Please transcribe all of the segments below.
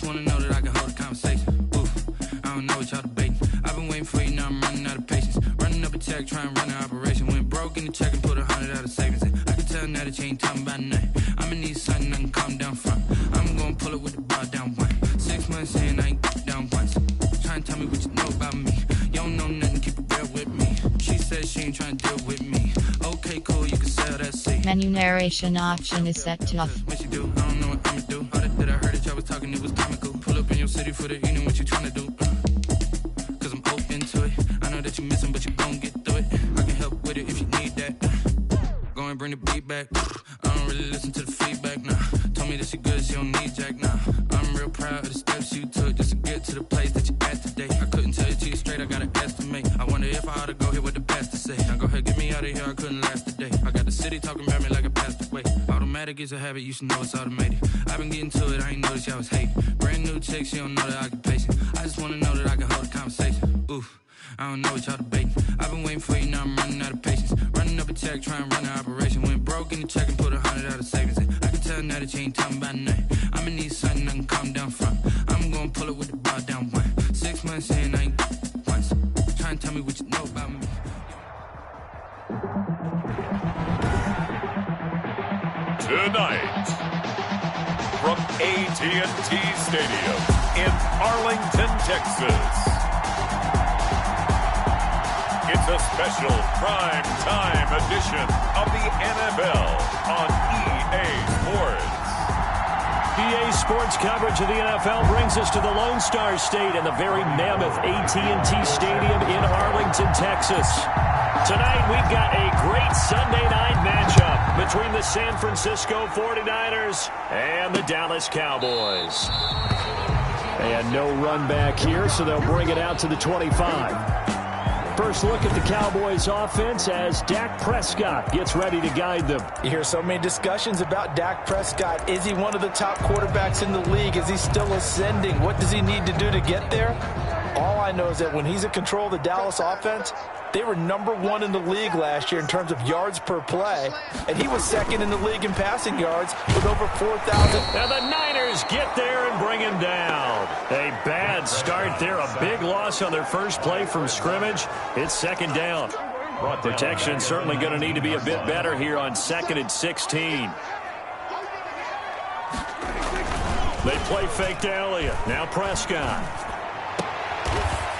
want to know that I can hold a conversation. Oof, I don't know what y'all debating. I've been waiting for you, now I'm running out of patience. Running up a check, trying to run an operation. Went broke in the check and put 100 out of savings in. I can tell now that you ain't talking about nothing. I'ma need something I can calm down from. I'm gonna pull it with the bar down one. 6 months in, I ain't down once. Trying to tell me what you know about me. You don't know nothing, keep it real with me. She said she ain't trying to deal with me. Okay, cool, you can sell that seat. Menu narration option is set to off. What you do, I don't know what I'ma do. All that I heard that y'all was talking, it was comical. Pull up in your city for the evening, what you trying to do? Cause I'm open to it. I know that you missing, but you gon' get through it. I can help with it if you need that. Go and bring the beat back. I don't really listen to the feedback, nah. Told me that she good, she don't need jack, nah. I'm real proud of the steps you took just to get to the place that you at today. I couldn't tell you to you straight, I gotta estimate. I wonder if I ought to go here with the pastor say. Now go ahead, get me out of here, I couldn't last today. I got the city talking about me like a passed away. Automatic is a habit, you should know it's automated. I've been getting to it, I ain't noticed y'all was hating. Brand new chick, she don't know the occupation. I just wanna know that I can hold a conversation. Oof, I don't know what y'all debating. I've been waiting for you, now I'm running out of patience. Running up a check, trying to run an operation. Went broke in the check and put 100 out of savings in. I can tell now that you ain't talking about nothing. I'ma need something I can calm down from. I'm gonna pull it with the bar down one. 6 months in, I ain't once. Trying to tell me what you know about me. Tonight, from AT&T Stadium in Arlington, Texas, it's a special prime time edition of the NFL on EA Sports. EA Sports coverage of the NFL brings us to the Lone Star State and the very mammoth AT&T Stadium in Arlington, Texas. Tonight, we've got a great Sunday night matchup between the San Francisco 49ers and the Dallas Cowboys. And no run back here, so they'll bring it out to the 25. First look at the Cowboys offense as Dak Prescott gets ready to guide them. You hear so many discussions about Dak Prescott. Is he one of the top quarterbacks in the league? Is he still ascending? What does he need to do to get there? All I know is that when he's in control of the Dallas offense, they were #1 in the league last year in terms of yards per play, and he was second in the league in passing yards with over 4,000. Now the Niners get there and bring him down. A bad start there, a big loss on their first play from scrimmage. It's second down. Protection certainly going to need to be a bit better here on 2nd and 16. They play fake to Elliott. Now Prescott.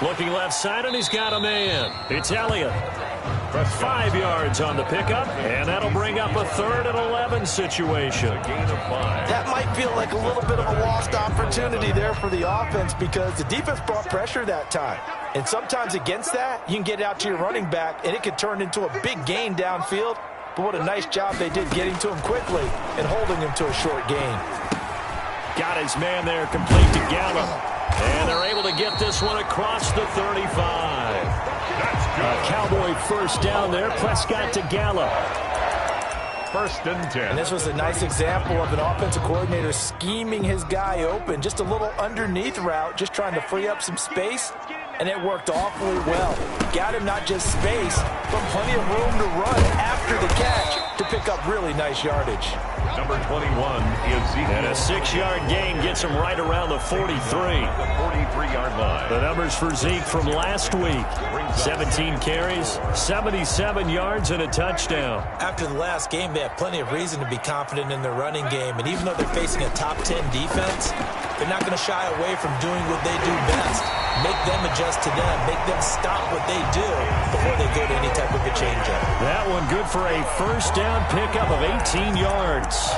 Looking left side, and he's got a man. It's Elliott. 5 yards on the pickup, and that'll bring up a 3rd and 11 situation. That might feel like a little bit of a lost opportunity there for the offense because the defense brought pressure that time. And sometimes against that, you can get out to your running back, and it could turn into a big gain downfield. But what a nice job they did getting to him quickly and holding him to a short gain. Got his man there, complete to Gallup. And they're able to get this one across the 35. A Cowboy first down there. Prescott to Gallup. 1st and 10. And this was a nice example of an offensive coordinator scheming his guy open. Just a little underneath route, just trying to free up some space. And it worked awfully well. Got him not just space, but plenty of room to run after the catch to pick up really nice yardage. Number 21 is Zeke. And a 6-yard gain gets him right around the 43. The 43-yard line. The numbers for Zeke from last week. 17 carries, 77 yards, and a touchdown. After the last game, they have plenty of reason to be confident in their running game. And even though they're facing a top 10 defense, they're not going to shy away from doing what they do best. Make them adjust to them. Make them stop what they do before they go to any type of a change-up. That one good for a first down pickup of 18 yards.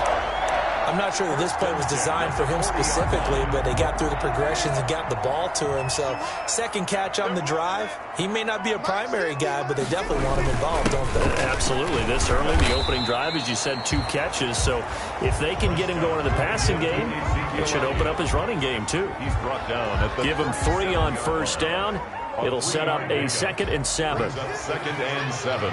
I'm not sure that this play was designed for him specifically, but they got through the progressions and got the ball to him. So, second catch on the drive. He may not be a primary guy, but they definitely want him involved, don't they? Absolutely. This early, the opening drive, as you said, 2 catches. So, if they can get him going in the passing game, it should open up his running game, too. He's brought down at the Give him 3 on first down. It'll set up a 2nd and 7. 2nd and 7.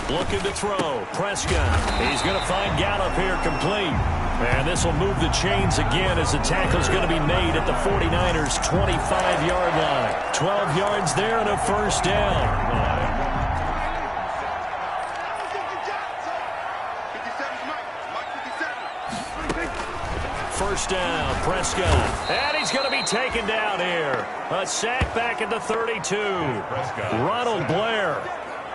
Looking to throw. Prescott. He's going to find Gallup here complete. And this will move the chains again as the tackle's going to be made at the 49ers' 25-yard line. 12 yards there and a first down. first down. Prescott. And he's going to be taken down here. A sack back at the 32. Ronald Blair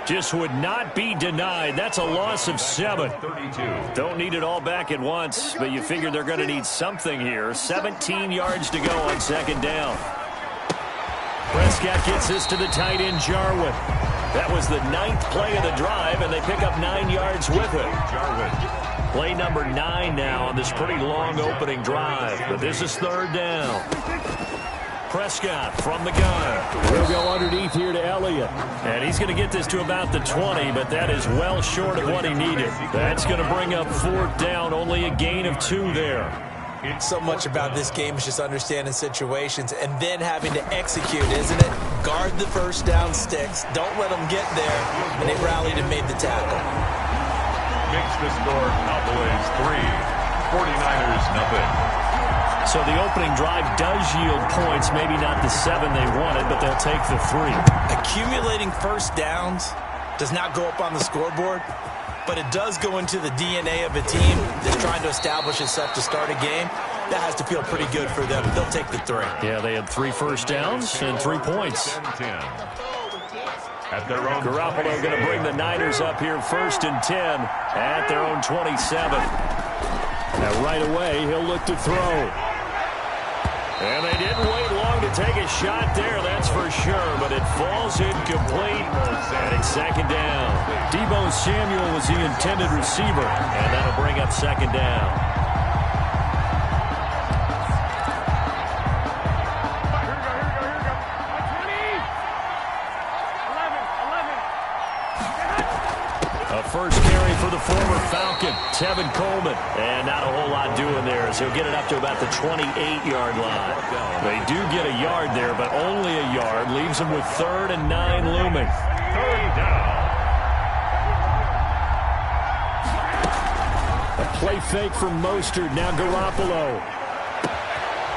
just would not be denied. That's a loss of 7. Don't need it all back at once, but you figure they're going to need something here. 17 yards to go on second down. Prescott gets this to the tight end, Jarwin. That was the 9th play of the drive, and they pick up 9 yards with it. Play number 9 now on this pretty long opening drive, but this is third down. Prescott from the gun. We'll go underneath here to Elliott. And he's going to get this to about the 20, but that is well short of what he needed. That's going to bring up fourth down, only a gain of 2 there. So much about this game is just understanding situations and then having to execute, isn't it? Guard the first down sticks. Don't let them get there. And they rallied and made the tackle. Makes the score Cowboys 3, 49ers nothing. So the opening drive does yield points, maybe not the 7 they wanted, but they'll take the 3. Accumulating first downs does not go up on the scoreboard, but it does go into the DNA of a team that's trying to establish itself to start a game. That has to feel pretty good for them. They'll take the 3. Yeah, they had 3 first downs and 3 points. Garoppolo going to bring the Niners up here first and 10 at their own 27. Now right away, he'll look to throw. And they didn't wait long to take a shot there, that's for sure, but it falls incomplete, and it's second down. Deebo Samuel was the intended receiver, and that'll bring up second down. First carry for the former Falcon, Tevin Coleman. And not a whole lot doing there as he'll get it up to about the 28-yard line. They do get a yard there, but only a yard. Leaves them with 3rd and 9 looming. Third down. A play fake from Mostert. Now Garoppolo.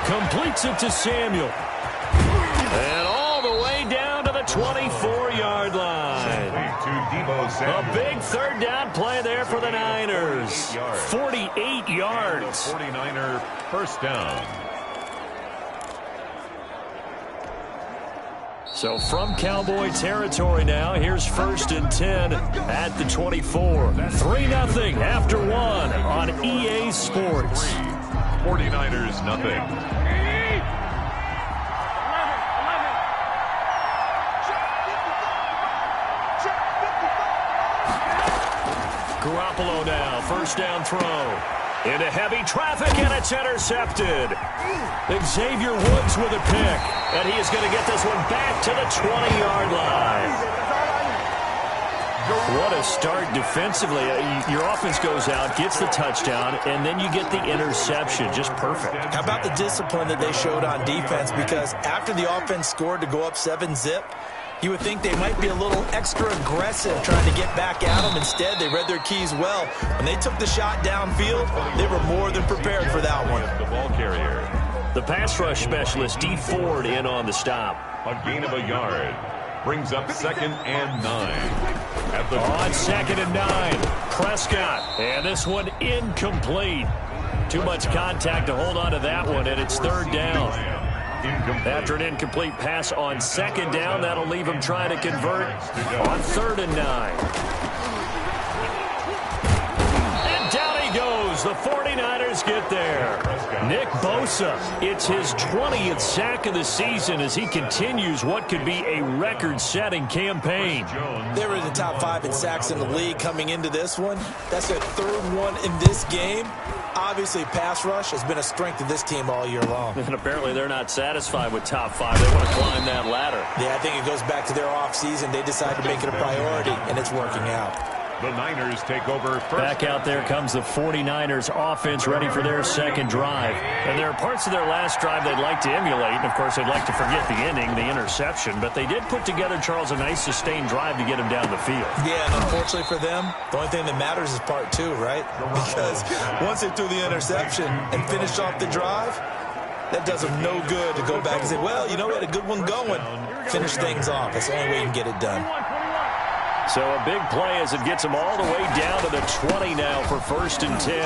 Completes it to Samuel. And all the way down to the 24-yard line. A big third down play there for the Niners. 48 yards. 49er first down. So from Cowboy territory now, here's 1st and 10 at the 24. 3-0 after 1 on EA Sports. 49ers nothing. Garoppolo now, first down throw. Into heavy traffic, and it's intercepted. Xavier Woods with a pick, and he is going to get this one back to the 20-yard line. What a start defensively. Your offense goes out, gets the touchdown, and then you get the interception. Just perfect. How about the discipline that they showed on defense? Because after the offense scored to go up 7-zip, you would think they might be a little extra aggressive trying to get back at them. Instead, they read their keys well. When they took the shot downfield, they were more than prepared for that one. The ball carrier. The pass rush specialist, D. Ford, in on the stop. A gain of a yard. Brings up 2nd and 9. On 2nd and 9, Prescott. And this one incomplete. Too much contact to hold on to that one, and it's 3rd down. After an incomplete pass on 2nd down, that'll leave him trying to convert on 3rd and 9. And down he goes. The 49ers get there. Nick Bosa, it's his 20th sack of the season as he continues what could be a record-setting campaign. They were in the top 5 in sacks in the league coming into this one. That's their 3rd one in this game. Obviously, pass rush has been a strength of this team all year long. And apparently they're not satisfied with top 5. They want to climb that ladder. Yeah, I think it goes back to their offseason. They decided to make it a priority, and it's working out. The Niners take over first. Back out there comes the 49ers offense ready for their second drive. And there are parts of their last drive they'd like to emulate. And, of course, they'd like to forget the inning, the interception. But they did put together, Charles, a nice sustained drive to get him down the field. Yeah, and unfortunately for them, the only thing that matters is part 2, right? Because once they threw the interception and finished off the drive, that does them no good to go back and say, well, you know, we had a good one going. Finish things off. That's the only way you can get it done. So a big play as it gets them all the way down to the 20 now for 1st and 10.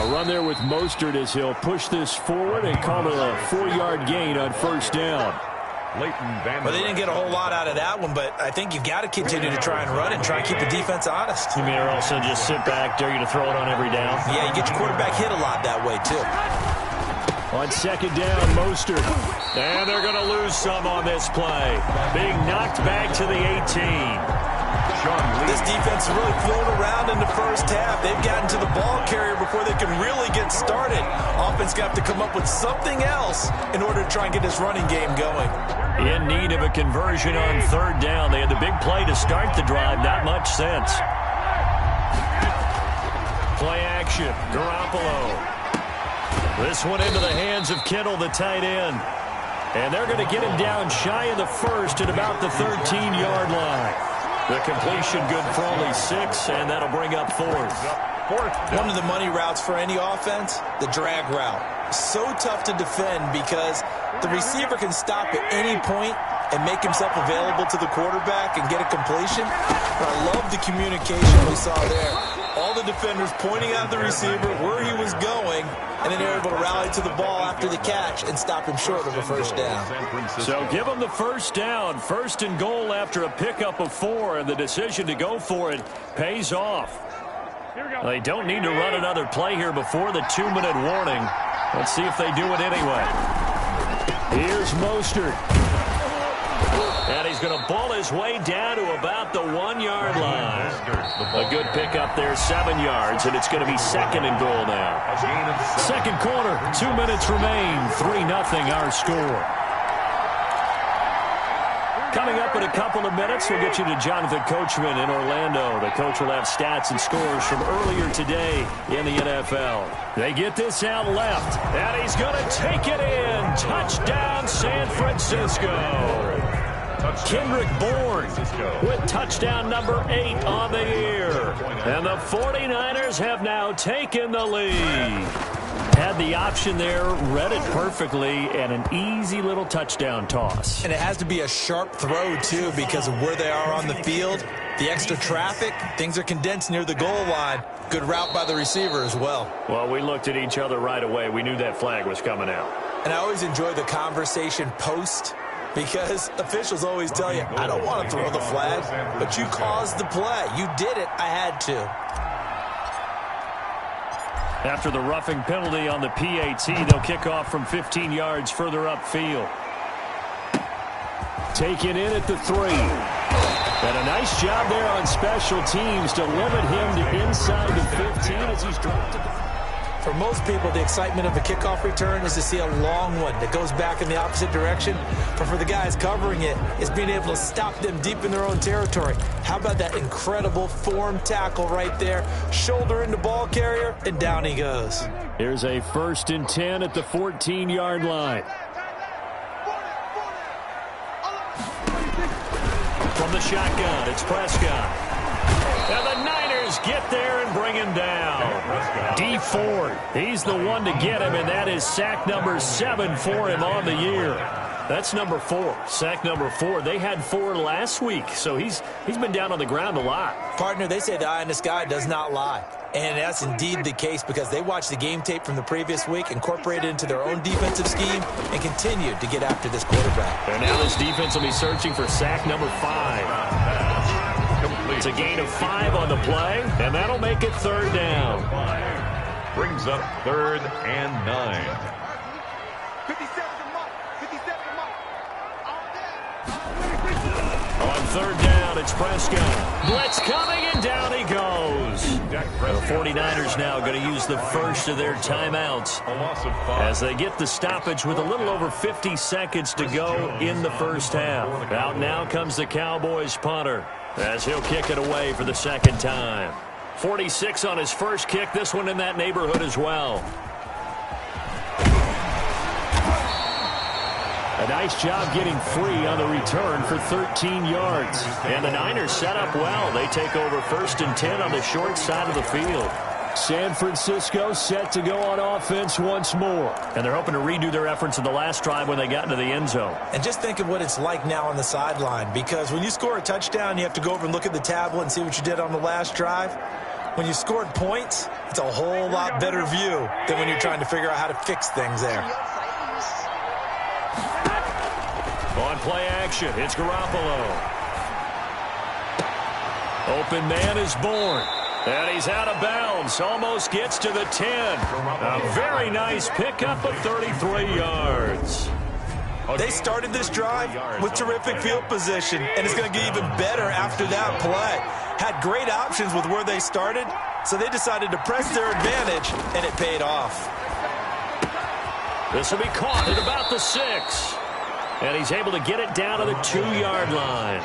A run there with Mostert as he'll push this forward and call it a 4-yard gain on first down. Well, they didn't get a whole lot out of that one, but I think you've got to continue to try and run and try and keep the defense honest. You mean or also just sit back, dare you to throw it on every down? Yeah, you get your quarterback hit a lot that way, too. On second down, Mostert. And they're going to lose some on this play. Being knocked back to the 18. This defense is really flown around in the first half. They've gotten to the ball carrier before they can really get started. Offense got to come up with something else in order to try and get this running game going. In need of a conversion on third down. They had the big play to start the drive. Not much sense. Play action. Garoppolo. This one into the hands of Kittle, the tight end. And they're going to get him down shy of the first at about the 13-yard line. The completion good for only 6, and that'll bring up fourth. One of the money routes for any offense, the drag route. So tough to defend because the receiver can stop at any point and make himself available to the quarterback and get a completion. But I love the communication we saw there. All the defenders pointing out the receiver where he was going, and then they're able to rally to the ball after the catch and stop him short of a first down. So give them the first down. First and goal after a pickup of 4, and the decision to go for it pays off. They don't need to run another play here before the 2-minute warning. Let's see if they do it anyway. Here's Mostert. And he's going to ball his way down to about the 1-yard line. A good pickup there, 7 yards, and it's going to be second and goal now. Second quarter, 2 minutes remain, 3-0 our score. Coming up in a couple of minutes, we'll get you to Jonathan Coachman in Orlando. The coach will have stats and scores from earlier today in the NFL. They get this out left, and he's going to take it in. Touchdown, San Francisco. Kendrick Bourne with touchdown number 8 on the year. And the 49ers have now taken the lead. Had the option there, read it perfectly, and an easy little touchdown toss. And it has to be a sharp throw, too, because of where they are on the field. The extra traffic, things are condensed near the goal line. Good route by the receiver as well. Well, we looked at each other right away. We knew that flag was coming out. And I always enjoy the conversation post, because officials always tell you, I don't want to throw the flag, but you caused the play. You did it. I had to. After the roughing penalty on the PAT, they'll kick off from 15 yards further upfield. Taken in at the 3. And a nice job there on special teams to limit him to inside the 15 as he's dropped to the... For most people, the excitement of a kickoff return is to see a long one that goes back in the opposite direction. But for the guys covering it, it's being able to stop them deep in their own territory. How about that incredible form tackle right there? Shoulder into ball carrier, and down he goes. Here's a 1st and 10 at the 14-yard line. From the shotgun, it's Prescott. And the Niners get there and bring him down. D Ford, he's the one to get him, and that is sack number 7 for him on the year. That's number 4, sack number 4. They had 4 last week, so he's been down on the ground a lot. Partner, they say the eye in the sky does not lie. And that's indeed the case because they watched the game tape from the previous week, incorporated it into their own defensive scheme, and continued to get after this quarterback. And now this defense will be searching for sack number 5. It's a gain of 5 on the play, and that'll make it 3rd down. Brings up 3rd and 9. On 3rd down, it's Prescott. Blitz coming, and down he goes. The 49ers now going to use the first of their timeouts as they get the stoppage with a little over 50 seconds to go in the first half. Out now comes the Cowboys punter as he'll kick it away for the 2nd time. 46 on his first kick, this one in that neighborhood as well. A nice job getting free on the return for 13 yards. And the Niners set up well. They take over 1st and 10 on the short side of the field. San Francisco set to go on offense once more. And they're hoping to redo their efforts in the last drive when they got into the end zone. And just think of what it's like now on the sideline, because when you score a touchdown, you have to go over and look at the tablet and see what you did on the last drive. When you scored points, it's a whole lot better view than when you're trying to figure out how to fix things there. On play action, it's Garoppolo. Open man is born. And he's out of bounds. Almost gets to the 10. A very nice pickup of 33 yards. They started this drive with terrific field position, and it's going to get even better after that play. Had great options with where they started, so they decided to press their advantage, and it paid off. This will be caught at about the 6. And he's able to get it down to the 2-yard line.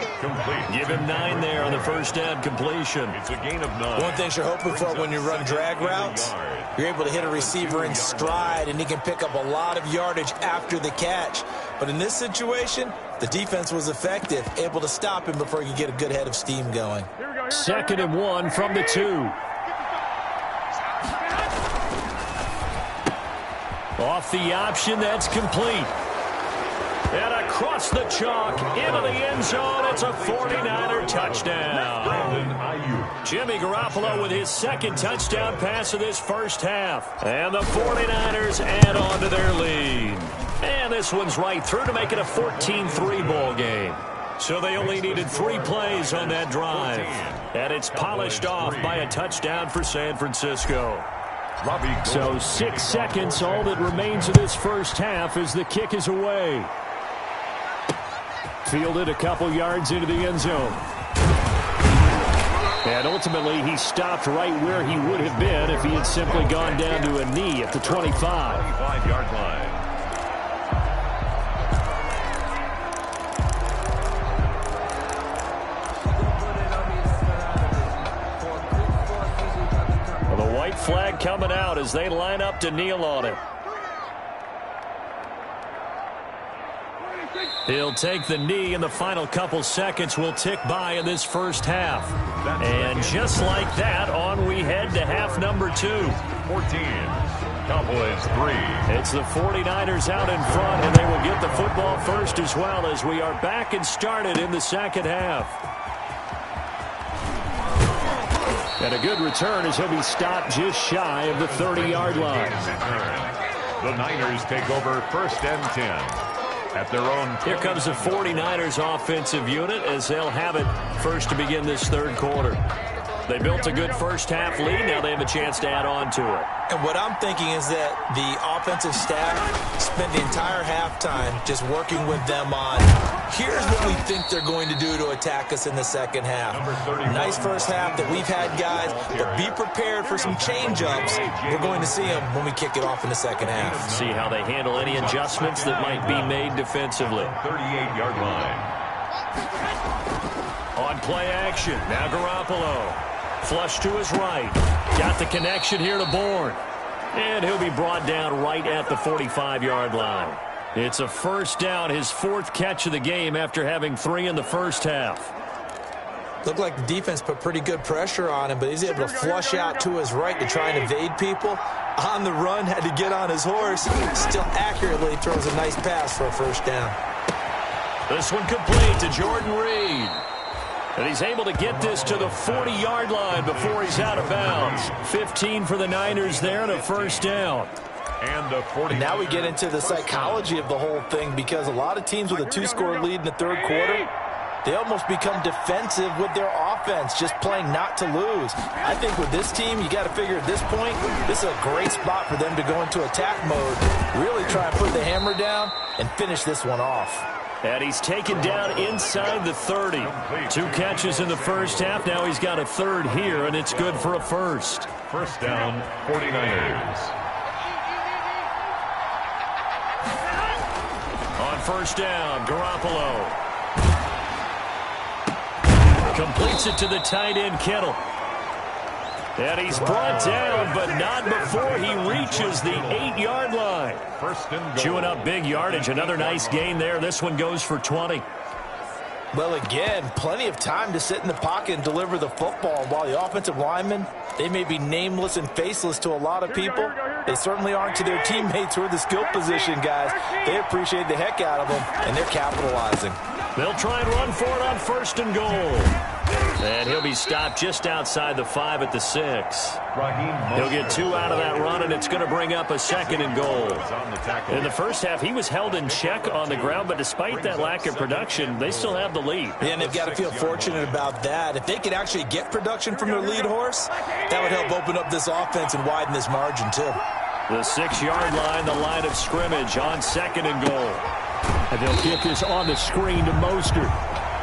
Give him 9 there on the first down completion. It's a gain of 9. One thing you're hoping for when you run drag routes, you're able to hit a receiver in stride, and he can pick up a lot of yardage after the catch. But in this situation, the defense was effective, able to stop him before he could get a good head of steam going. 2nd and 1 from the 2. Off the option, that's complete. And across the chalk, into the end zone, it's a 49er touchdown. Jimmy Garoppolo with his 2nd touchdown pass of this first half. And the 49ers add on to their lead. And this one's right through to make it a 14-3 ball game. So they only needed 3 plays on that drive. And it's polished off by a touchdown for San Francisco. So 6 seconds, all that remains of this first half as the kick is away. Fielded a couple yards into the end zone. And ultimately, he stopped right where he would have been if he had simply gone down to a knee at the 25. 25-yard line. Well, the white flag coming out as they line up to kneel on it. He'll take the knee, and the final couple seconds will tick by in this first half. And just like that, on we head to half number 2. 14. Cowboys 3. It's the 49ers out in front, and they will get the football first as well as we are back and started in the second half. And a good return as he'll be stopped just shy of the 30-yard line. The Niners take over 1st and 10. At their own. Here comes the 49ers offensive unit as they'll have it first to begin this 3rd quarter. They built a good first half lead. Now they have a chance to add on to it. And what I'm thinking is that the offensive staff spent the entire halftime just working with them on, here's what we think they're going to do to attack us in the second half. Nice first half that we've had, guys, but be prepared for some change-ups. We're going to see them when we kick it off in the second half. See how they handle any adjustments that might be made defensively. 38-yard line. On play action, now Garoppolo. Flush to his right. Got the connection here to Bourne. And he'll be brought down right at the 45-yard line. It's a first down, his 4th catch of the game after having 3 in the first half. Looked like the defense put pretty good pressure on him, but he's able to flush out to his right to try and evade people. On the run, had to get on his horse. Still accurately throws a nice pass for a first down. This one complete to Jordan Reed. And he's able to get this to the 40-yard line before he's out of bounds. 15 for the Niners there and a first down. And the 40. Now we get into the psychology of the whole thing, because a lot of teams with a 2-score lead in the 3rd quarter, they almost become defensive with their offense, just playing not to lose. I think with this team, you got to figure at this point, this is a great spot for them to go into attack mode, really try and put the hammer down and finish this one off. And he's taken down inside the 30. 2 catches in the first half. Now he's got a 3rd here, and it's good for a first. First down, 49ers. On first down, Garoppolo. Completes it to the tight end, Kittle. And he's brought down, but not before he reaches the 8-yard line. First and goal. Chewing up big yardage. Another nice gain there. This one goes for 20. Well, again, plenty of time to sit in the pocket and deliver the football. While the offensive linemen, they may be nameless and faceless to a lot of people, they certainly aren't to their teammates who are the skill position guys. They appreciate the heck out of them, and they're capitalizing. They'll try and run for it on first and goal. And he'll be stopped just outside the 5 at the 6. He'll get 2 out of that run, and it's going to bring up a 2nd and goal. In the first half, he was held in check on the ground, but despite that lack of production, they still have the lead. Yeah, and they've got to feel fortunate about that. If they could actually get production from their lead horse, that would help open up this offense and widen this margin, too. The 6-yard line, the line of scrimmage on 2nd and goal. And they'll get this on the screen to Mostert.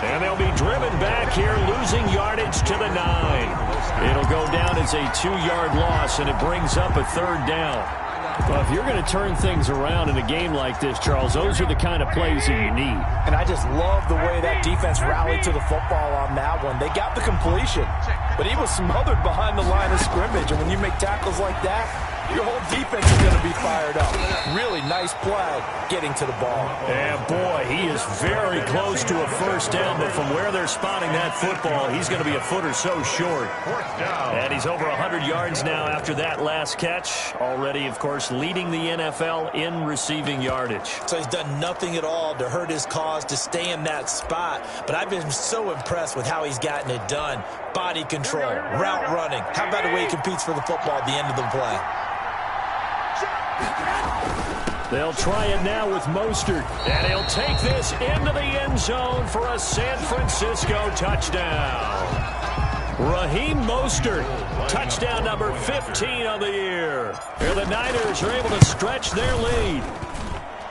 And they'll be driven back here, losing yardage to the 9. It'll go down as a 2-yard loss, and it brings up a 3rd down. Well, if you're going to turn things around in a game like this, Charles, those are the kind of plays that you need. And I just love the way that defense rallied to the football on that one. They got the completion, but he was smothered behind the line of scrimmage. And when you make tackles like that, your whole defense is going to be fired up. Really nice play getting to the ball. And, boy, he is very close to a 1st down, but from where they're spotting that football, he's going to be a foot or so short. And he's over 100 yards now after that last catch. Already, of course, leading the NFL in receiving yardage. So he's done nothing at all to hurt his cause to stay in that spot. But I've been so impressed with how he's gotten it done. Body control, route running. How about the way he competes for the football at the end of the play? They'll try it now with Mostert, and he'll take this into the end zone for a San Francisco touchdown. Raheem Mostert, touchdown number 15 on the year. Here the Niners are able to stretch their lead.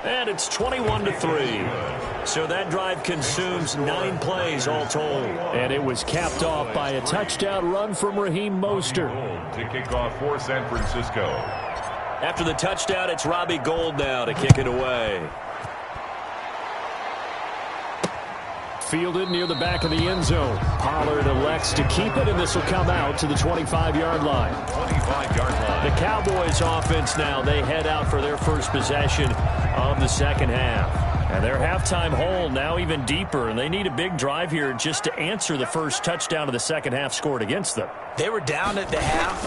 And it's 21-3. So that drive consumes 9 plays all told. And it was capped off by a touchdown run from Raheem Mostert. To kick off for San Francisco. After the touchdown, it's Robbie Gould now to kick it away. Fielded near the back of the end zone. Pollard elects to keep it, and this will come out to the 25-yard line. 25-yard line. The Cowboys offense now, they head out for their first possession of the second half. And their halftime hole now even deeper, and they need a big drive here just to answer the first touchdown of the second half scored against them. They were down at the half.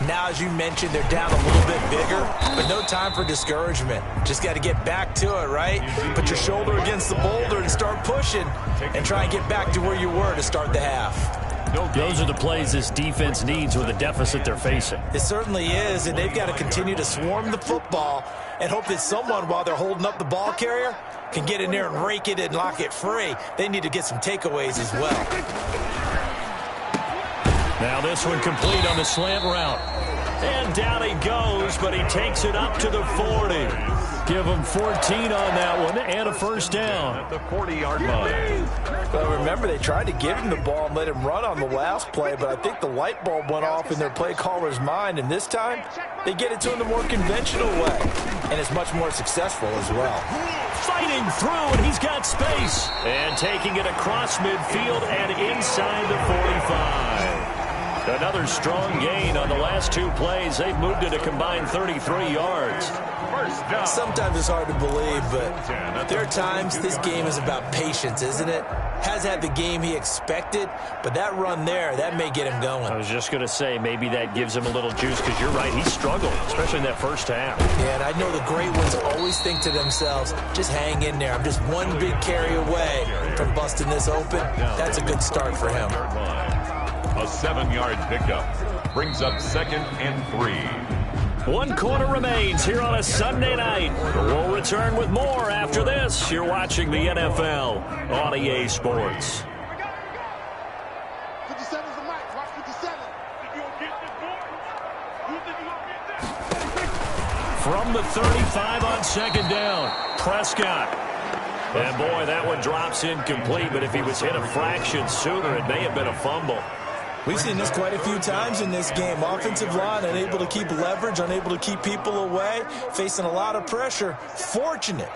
Now, as you mentioned, they're down a little bit bigger, but no time for discouragement. Just got to get back to it, right? Put your shoulder against the boulder and start pushing and try and get back to where you were to start the half. Those are the plays this defense needs with the deficit they're facing. It certainly is, and they've got to continue to swarm the football and hope that someone, while they're holding up the ball carrier, can get in there and rake it and lock it free. They need to get some takeaways as well. Now this one complete on the slant route. And down he goes, but he takes it up to the 40. Give him 14 on that one and a first down. At the 40-yard line. Well, remember, they tried to give him the ball and let him run on the last play, but I think the light bulb went off in their play caller's mind, and this time they get it to him the more conventional way, and it's much more successful as well. Fighting through, and he's got space. And taking it across midfield and inside the 45. Another strong gain on the last 2 plays. They've moved it a combined 33 yards. Sometimes it's hard to believe, but there are times this game is about patience, isn't it? Has had the game he expected, but that run there, that may get him going. I was just going to say, maybe that gives him a little juice, because you're right, he struggled, especially in that first half. Yeah, and I know the great ones always think to themselves, just hang in there. I'm just one big carry away from busting this open. That's a good start for him. A 7-yard pickup brings up 2nd and 3. 1 quarter remains here on a Sunday night. We'll return with more after this. You're watching the NFL on EA Sports. 57's the mic. Watch 57. From the 35 on 2nd down, Prescott. And boy, that one drops incomplete, but if he was hit a fraction sooner, it may have been a fumble. We've seen this quite a few times in this game. Offensive line unable to keep leverage, unable to keep people away, facing a lot of pressure. Fortunate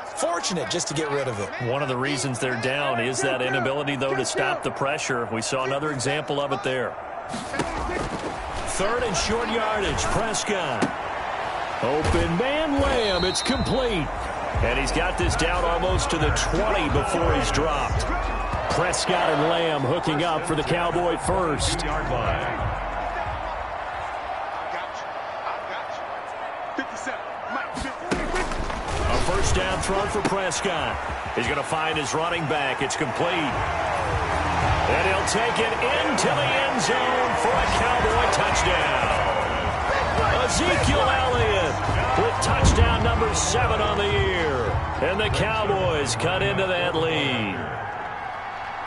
just to get rid of it. One of the reasons they're down is that inability, though, to stop the pressure. We saw another example of it there. 3rd and short yardage, Prescott. Open man, Lamb, it's complete. And he's got this down almost to the 20 before he's dropped. Prescott and Lamb hooking up for the Cowboy first. A first down throw for Prescott. He's going to find his running back. It's complete. And he'll take it into the end zone for a Cowboy touchdown. Ezekiel Elliott with touchdown number 7 on the year. And the Cowboys cut into that lead.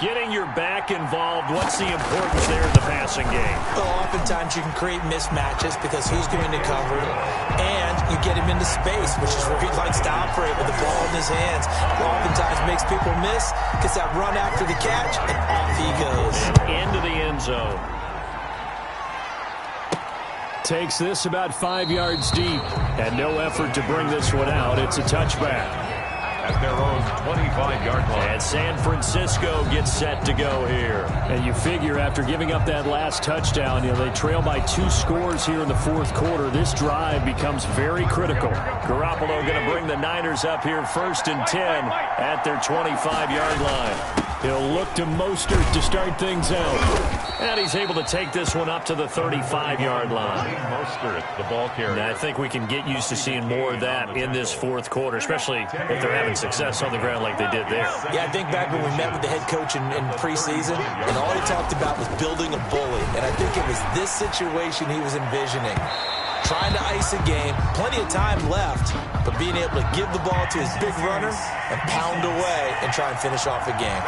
Getting your back involved, what's the importance there in the passing game? Well, oftentimes you can create mismatches because who's going to cover it, and you get him into space, which is where he likes to operate with the ball in his hands. Oftentimes makes people miss, gets that run after the catch, and off he goes. Into the end zone. Takes this about 5 yards deep, and no effort to bring this one out. It's a touchback. At their own 25-yard line. And San Francisco gets set to go here. And you figure after giving up that last touchdown, they trail by 2 scores here in the fourth quarter. This drive becomes very critical. Garoppolo going to bring the Niners up here 1st and 10 at their 25-yard line. He'll look to Mostert to start things out. And he's able to take this one up to the 35-yard line. Mostert, the ball carrier. And I think we can get used to seeing more of that in this fourth quarter, especially if they're having success on the ground like they did there. Yeah, I think back when we met with the head coach in preseason, and all he talked about was building a bully. And I think it was this situation he was envisioning. Trying to ice a game, plenty of time left, but being able to give the ball to his big runner and pound away and try and finish off a game.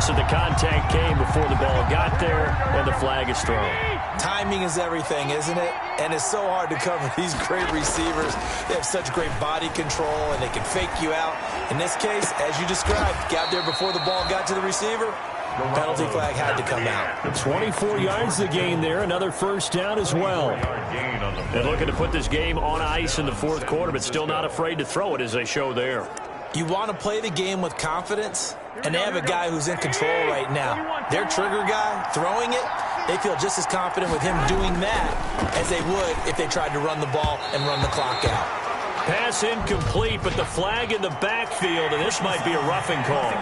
So the contact came before the ball got there, and the flag is thrown. Timing is everything, isn't it? And it's so hard to cover these great receivers. They have such great body control, and they can fake you out. In this case, as you described, got there before the ball got to the receiver. Penalty flag had to come out. 24 yards the gain there. Another first down as well. They're looking to put this game on ice in the fourth quarter, but still not afraid to throw it as they show there. You want to play the game with confidence, and they have a guy who's in control right now. Their trigger guy, throwing it, they feel just as confident with him doing that as they would if they tried to run the ball and run the clock out. Pass incomplete, but the flag in the backfield, and this might be a roughing call.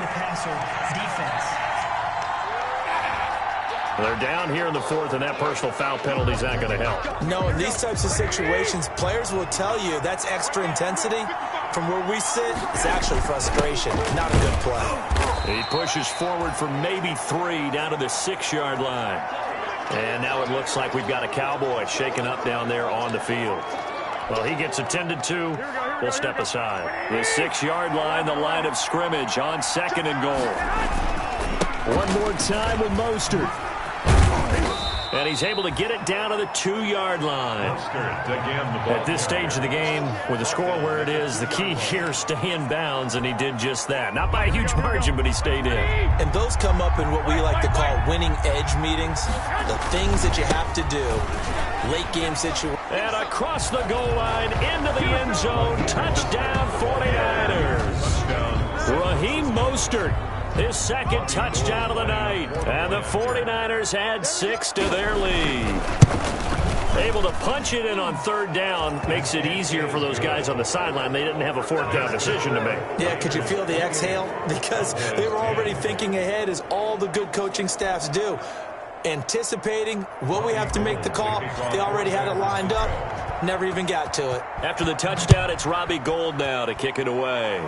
They're down here in the fourth, and that personal foul penalty is not going to help. No, in these types of situations, players will tell you that's extra intensity. From where we sit, it's actually frustration, not a good play. He pushes forward for maybe 3 down to the 6-yard line. And now it looks like we've got a Cowboy shaken up down there on the field. Well, he gets attended to. We'll step aside. The 6-yard line, the line of scrimmage on 2nd and goal. One more time with Mostert. And he's able to get it down to the 2-yard line. At this stage of the game, with the score where it is, the key here, stay in bounds, and he did just that. Not by a huge margin, but he stayed in. And those come up in what we like to call winning edge meetings, the things that you have to do, late game situation. And across the goal line, into the end zone, touchdown 49ers. Raheem Mostert. His 2nd touchdown of the night. And the 49ers add 6 to their lead. Able to punch it in on 3rd down makes it easier for those guys on the sideline. They didn't have a 4th down decision to make. Yeah, could you feel the exhale? Because they were already thinking ahead, as all the good coaching staffs do. Anticipating, will we have to make the call? They already had it lined up. Never even got to it. After the touchdown, it's Robbie Gould now to kick it away.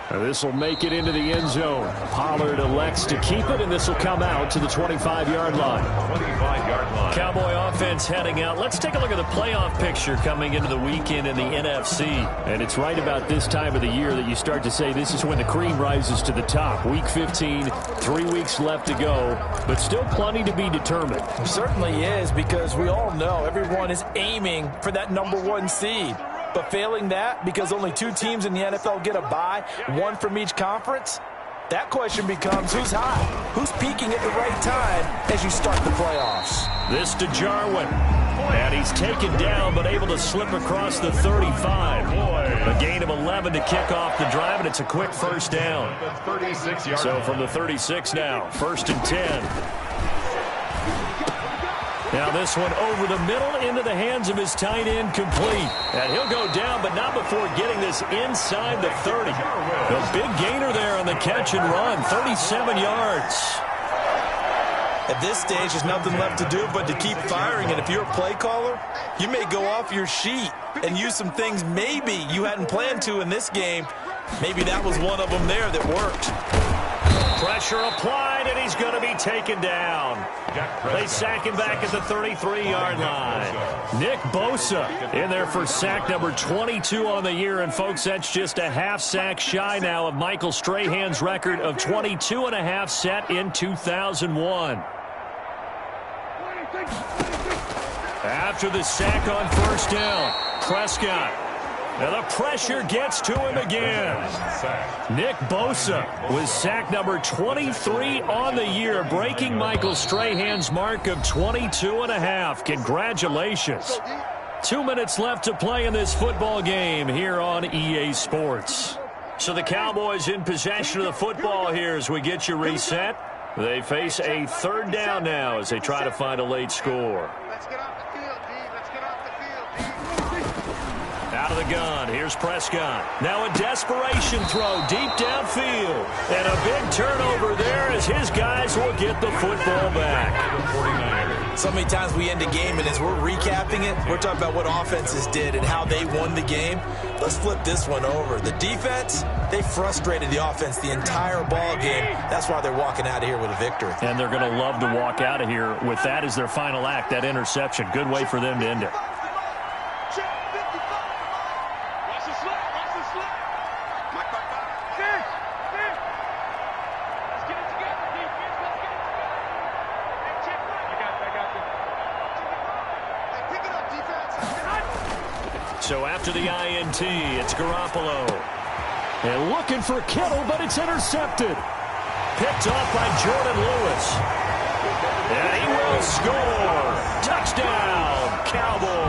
This will make it into the end zone. Pollard elects to keep it, and this will come out to the 25-yard line. 25-yard line. Cowboy offense heading out. Let's take a look at the playoff picture coming into the weekend in the NFC. And it's right about this time of the year that you start to say this is when the cream rises to the top. Week 15, 3 weeks left to go, but still plenty to be determined. It certainly is, because we all know everyone is aiming for that #1 seed. But failing that, because only 2 teams in the NFL get a bye, 1 from each conference, that question becomes who's hot? Who's peaking at the right time as you start the playoffs? This to Jarwin. And he's taken down, but able to slip across the 35. A gain of 11 to kick off the drive, and it's a quick first down. So from the 36 now, 1st and 10. Now this one over the middle into the hands of his tight end, complete. And he'll go down, but not before getting this inside the 30. A big gainer there on the catch and run, 37 yards. At this stage, there's nothing left to do but to keep firing. And if you're a play caller, you may go off your sheet and use some things maybe you hadn't planned to in this game. Maybe that was one of them there that worked. Pressure applied, and he's going to be taken down. They sack him back at the 33-yard line. Nick Bosa in there for sack number 22 on the year. And, folks, that's just a half sack shy now of Michael Strahan's record of 22.5 set in 2001. After the sack on first down, Prescott. And the pressure gets to him again. Nick Bosa with sack number 23 on the year, breaking Michael Strahan's mark of 22.5. Congratulations. 2 minutes left to play in this football game here on EA Sports. So the Cowboys in possession of the football here as we get you reset. They face a third down now as they try to find a late score. Let's get off the field, D. Let's get off the field, D. Out of the gun, here's Prescott. Now a desperation throw deep downfield. And a big turnover there as his guys will get the football back. So many times we end a game, and as we're recapping it, we're talking about what offenses did and how they won the game. Let's flip this one over. The defense, they frustrated the offense the entire ball game. That's why they're walking out of here with a victory. And they're going to love to walk out of here with that as their final act, that interception. Good way for them to end it. So after the INT, it's Garoppolo. And looking for Kittle, but it's intercepted. Picked off by Jordan Lewis. And he will score. Touchdown, Cowboys.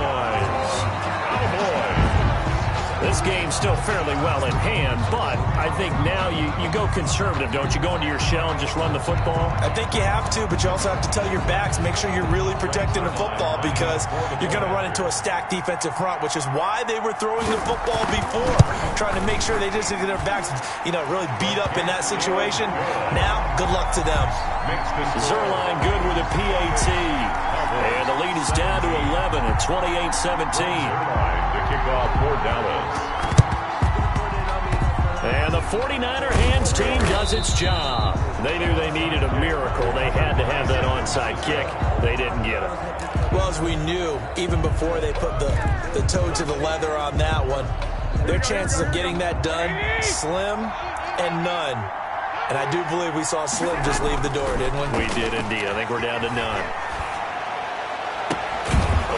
This game's still fairly well in hand, but I think now you go conservative, don't you? Go into your shell and just run the football? I think you have to, but you also have to tell your backs, make sure you're really protecting the football because you're going to run into a stacked defensive front, which is why they were throwing the football before, trying to make sure they just get their backs, really beat up in that situation. Now, good luck to them. Zerline good with a PAT. And the lead is down to 11 at 28-17. The kickoff for Dallas. And the 49er hands team does its job. They knew they needed a miracle. They had to have that onside kick. They didn't get it. Well, as we knew, even before they put the toe to the leather on that one, their chances of getting that done, slim and none. And I do believe we saw Slim just leave the door, didn't we? We did indeed. I think we're down to none.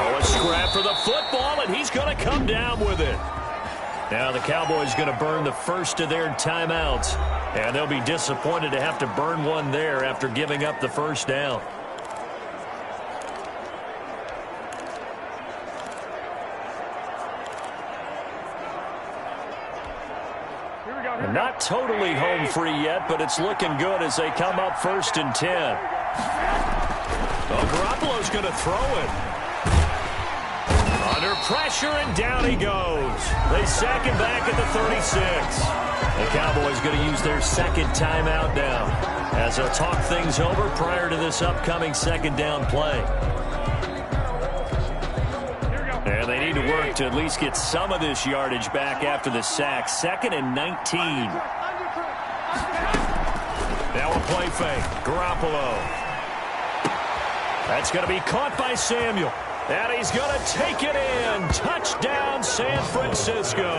Oh, a scrap for the football, and he's going to come down with it. Now the Cowboys going to burn the first of their timeouts, and they'll be disappointed to have to burn one there after giving up the first down. Not totally home free yet, but it's looking good as they come up 1st and 10. Oh, Garoppolo's going to throw it. Under pressure, and down he goes. They sack him back at the 36. The Cowboys going to use their second timeout now as they'll talk things over prior to this upcoming second down play. And they need to work to at least get some of this yardage back after the sack. 2nd and 19. Now a play fake. Garoppolo. That's going to be caught by Samuel. And he's going to take it in. Touchdown, San Francisco.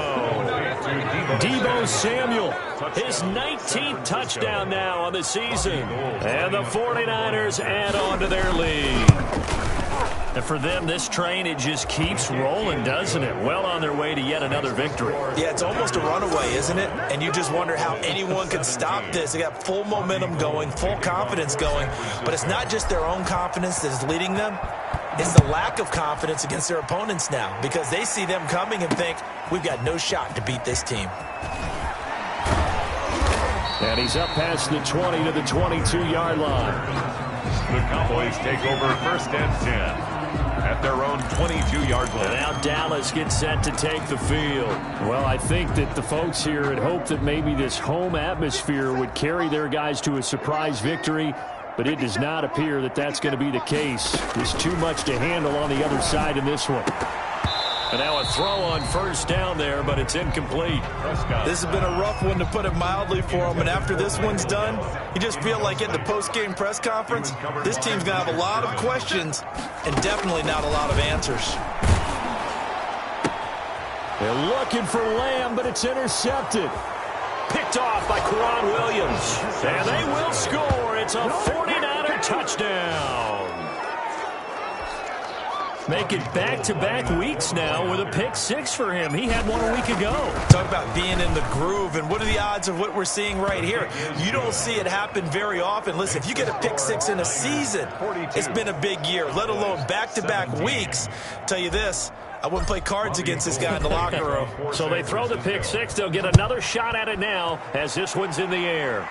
Deebo Samuel, his 19th touchdown now on the season. And the 49ers add on to their lead. And for them, this train, it just keeps rolling, doesn't it? Well on their way to yet another victory. Yeah, it's almost a runaway, isn't it? And you just wonder how anyone can stop this. They got full momentum going, full confidence going. But it's not just their own confidence that is leading them. It's the lack of confidence against their opponents now because they see them coming and think, we've got no shot to beat this team. And he's up past the 20 to the 22-yard line. The Cowboys take over 1st and 10. At their own 22-yard line. And now Dallas gets set to take the field. Well, I think that the folks here had hoped that maybe this home atmosphere would carry their guys to a surprise victory, but it does not appear that that's going to be the case. There's too much to handle on the other side in this one. And now a throw on first down there, but it's incomplete. This has been a rough one, to put it mildly, for him. And after this one's done, you just feel like at the post-game press conference, this team's going to have a lot of questions and definitely not a lot of answers. They're looking for Lamb, but it's intercepted. Picked off by Quran Williams. And they will score. It's a 49er touchdown. Make it back-to-back weeks now with a pick six for him. He had one a week ago. Talk about being in the groove, and what are the odds of what we're seeing right here? You don't see it happen very often. Listen, if you get a pick six in a season, it's been a big year, let alone back-to-back weeks. Tell you this, I wouldn't play cards against this guy in the locker room. So they throw the pick six. They'll get another shot at it now as this one's in the air.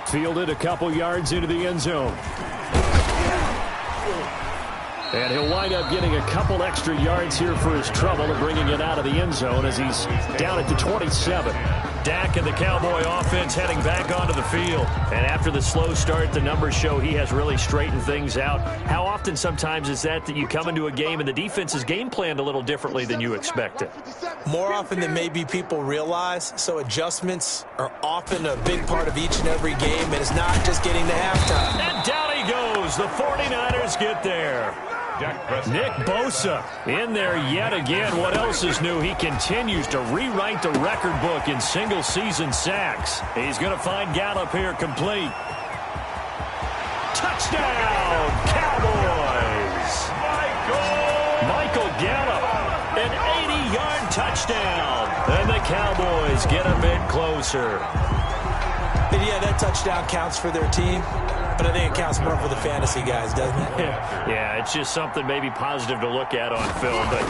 Fielded a couple yards into the end zone. And he'll wind up getting a couple extra yards here for his trouble and bringing it out of the end zone as he's down at the 27. Dak and the Cowboy offense heading back onto the field. And after the slow start, the numbers show he has really straightened things out. How often sometimes is that you come into a game and the defense is game planned a little differently than you expected? More often than maybe people realize, so adjustments are often a big part of each and every game, and it's not just getting to halftime. And down he goes. The 49ers get there. Nick Bosa in there yet again. What else is new? He continues to rewrite the record book in single-season sacks. He's going to find Gallup here complete. Touchdown, Cowboys! Michael Gallup, an 80-yard touchdown. And the Cowboys get a bit closer. And yeah, that touchdown counts for their team, but I think it counts more for the fantasy guys, doesn't it? Yeah, it's just something maybe positive to look at on film, but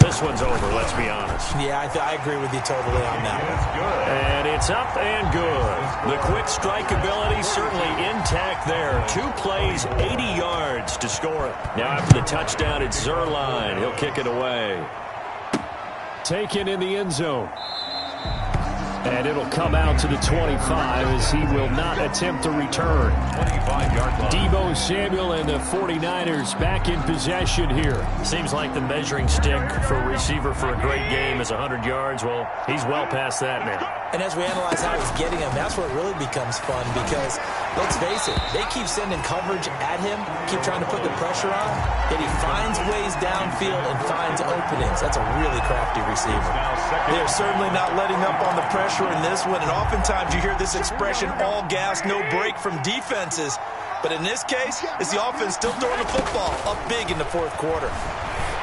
this one's over, let's be honest. Yeah, I agree with you totally on that one. And it's up and good. The quick strike ability certainly intact there. 2 plays, 80 yards to score it. Now after the touchdown, it's Zerline. He'll kick it away. Taken in the end zone. And it'll come out to the 25 as he will not attempt to return. 25-yard line. Deebo Samuel and the 49ers back in possession here. Seems like the measuring stick for a receiver for a great game is 100 yards. Well, he's well past that now. And as we analyze how he's getting him, that's where it really becomes fun because, let's face it, they keep sending coverage at him, keep trying to put the pressure on, yet he finds ways downfield and finds openings. That's a really crafty receiver. They're certainly not letting up on the pressure in this one, and oftentimes you hear this expression, all gas, no break from defenses. But in this case, it's the offense still throwing the football up big in the fourth quarter.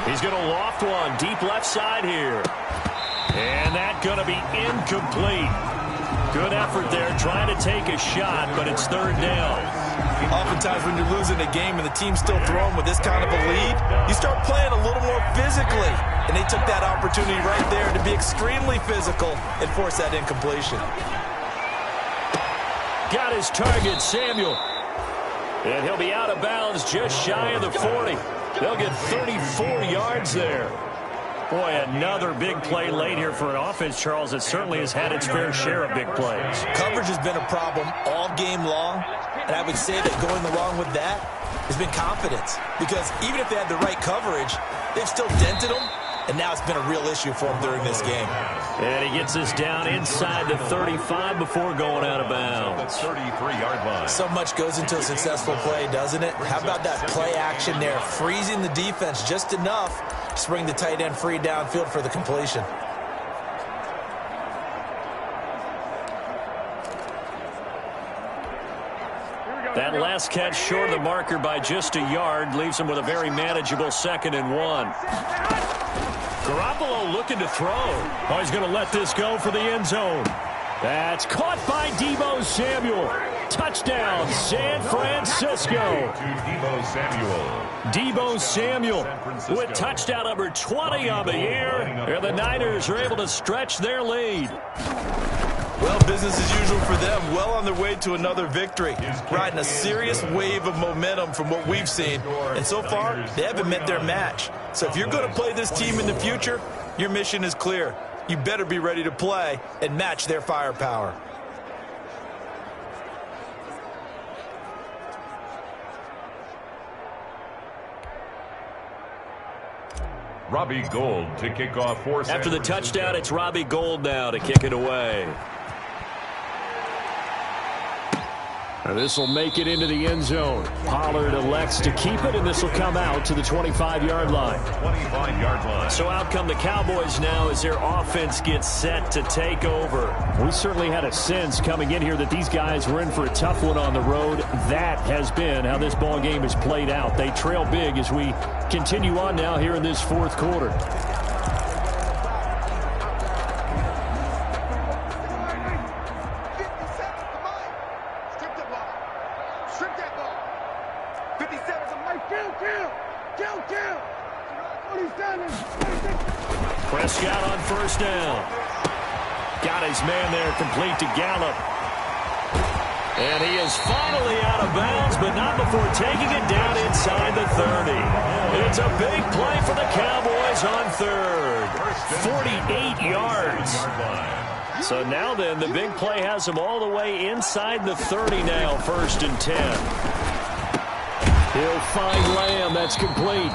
He's going to loft one deep left side here. And that's going to be incomplete. Good effort there trying to take a shot, but it's third down. Oftentimes when you're losing a game and the team's still throwing with this kind of a lead, you start playing a little more physically. And they took that opportunity right there to be extremely physical and force that incompletion. Got his target, Samuel. And he'll be out of bounds just shy of the 40. They'll get 34 yards there. Boy, another big play late here for an offense, Charles, that certainly has had its fair share of big plays. Coverage has been a problem all game long, and I would say that going along with that has been confidence. Because even if they had the right coverage, they've still dented them, and now it's been a real issue for them during this game. And he gets this down inside the 35 before going out of bounds. 33-yard line. So much goes into a successful play, doesn't it? How about that play action there, freezing the defense just enough to bring the tight end free downfield for the completion. That last catch short of the marker by just a yard leaves him with a very manageable 2nd and 1. Garoppolo looking to throw. Oh, he's going to let this go for the end zone. That's caught by Deebo Samuel. Touchdown, San Francisco. Deebo Samuel with touchdown number 20 on the year. And the Niners are able to stretch their lead. Well, business as usual for them. Well on their way to another victory. Riding a serious wave of momentum from what we've seen. And so far, they haven't met their match. So if you're going to play this team in the future, your mission is clear. You better be ready to play and match their firepower. Robbie Gould to kick off for After the touchdown, it's Robbie Gould now to kick it away. And this will make it into the end zone. Pollard elects to keep it, and this will come out to the 25-yard line. 25-yard line. So out come the Cowboys now as their offense gets set to take over. We certainly had a sense coming in here that these guys were in for a tough one on the road. That has been how this ball game has played out. They trail big as we continue on now here in this fourth quarter. Prescott on first down. Got his man there complete to Gallup. And he is finally out of bounds, but not before taking it down inside the 30. It's a big play for the Cowboys on third. 48 yards. So now then, the big play has him all the way inside the 30 now, 1st and 10. He'll find Lamb. That's complete.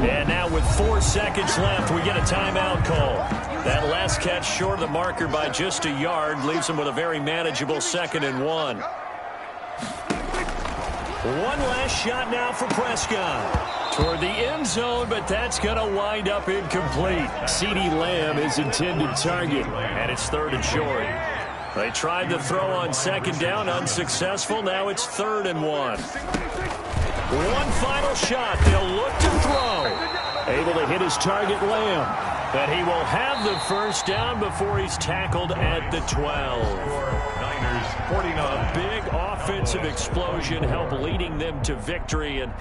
And now with 4 seconds left, we get a timeout call. That last catch short of the marker by just a yard leaves him with a very manageable 2nd and 1. One last shot now for Prescott. Toward the end zone, but that's going to wind up incomplete. CeeDee Lamb is intended target, and it's 3rd and short. They tried to throw on 2nd down, unsuccessful. Now it's 3rd and 1. One final shot. They'll look to throw. Able to hit his target, Lamb. But he will have the first down before he's tackled at the 12. Niners 49. A big offensive explosion helped leading them to victory. And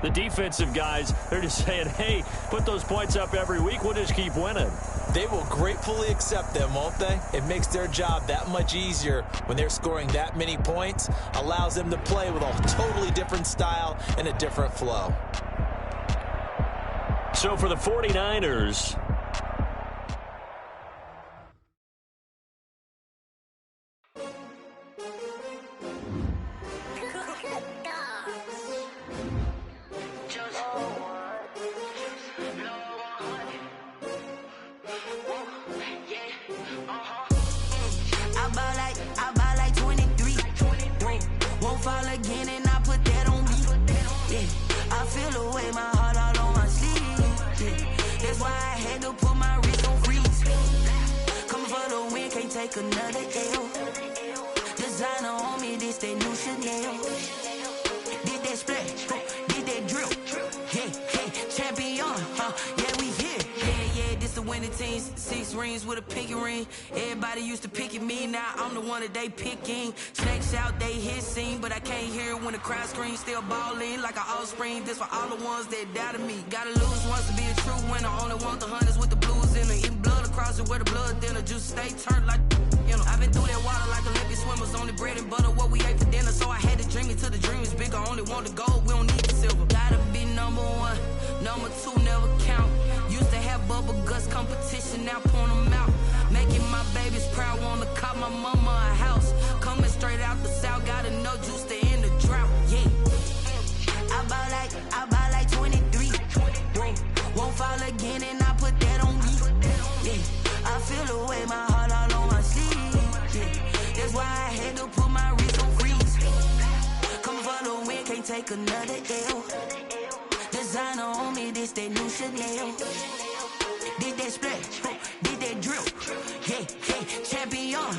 the defensive guys, they're just saying, hey, put those points up every week. We'll just keep winning. They will gratefully accept them, won't they? It makes their job that much easier when they're scoring that many points. Allows them to play with a totally different style and a different flow. So for the 49ers, another L. Designer on me, this that new Chanel. Did that splash, did that drill. Yeah, champion, yeah, we here. Yeah, this the winning team. 6 rings with a pinky ring. Everybody used to pick at me, now I'm the one that they picking. Snakes out, they hit scene, but I can't hear it when the crowd screams. Still balling like an offspring. This for all the ones that doubted me. Gotta lose once to be a true winner. Only want the hunters with the blues in it. Eating blood across it where the blood thinner. Juice stay turned like, you know. I've been through that water like Olympic swimmers. Only bread and butter what we ate for dinner. So I had to dream it till the dream is bigger. Only want the gold, we don't need the silver. Gotta be number 1, number 2 never count. Used to have bubble guts competition, now point them out. Making my babies proud, wanna cop my mama a house. Coming straight out the south, gotta know juice to end the drought. Yeah, I buy like 23. Won't fall again, and I put that on me. Yeah, I feel the way, my heart all on my sleeve. Yeah, that's why I had to put my wrist on freeze. Coming for the win, can't take another L. Designer on me, this that new Chanel. Did that splash, did that drill. Yeah, champion,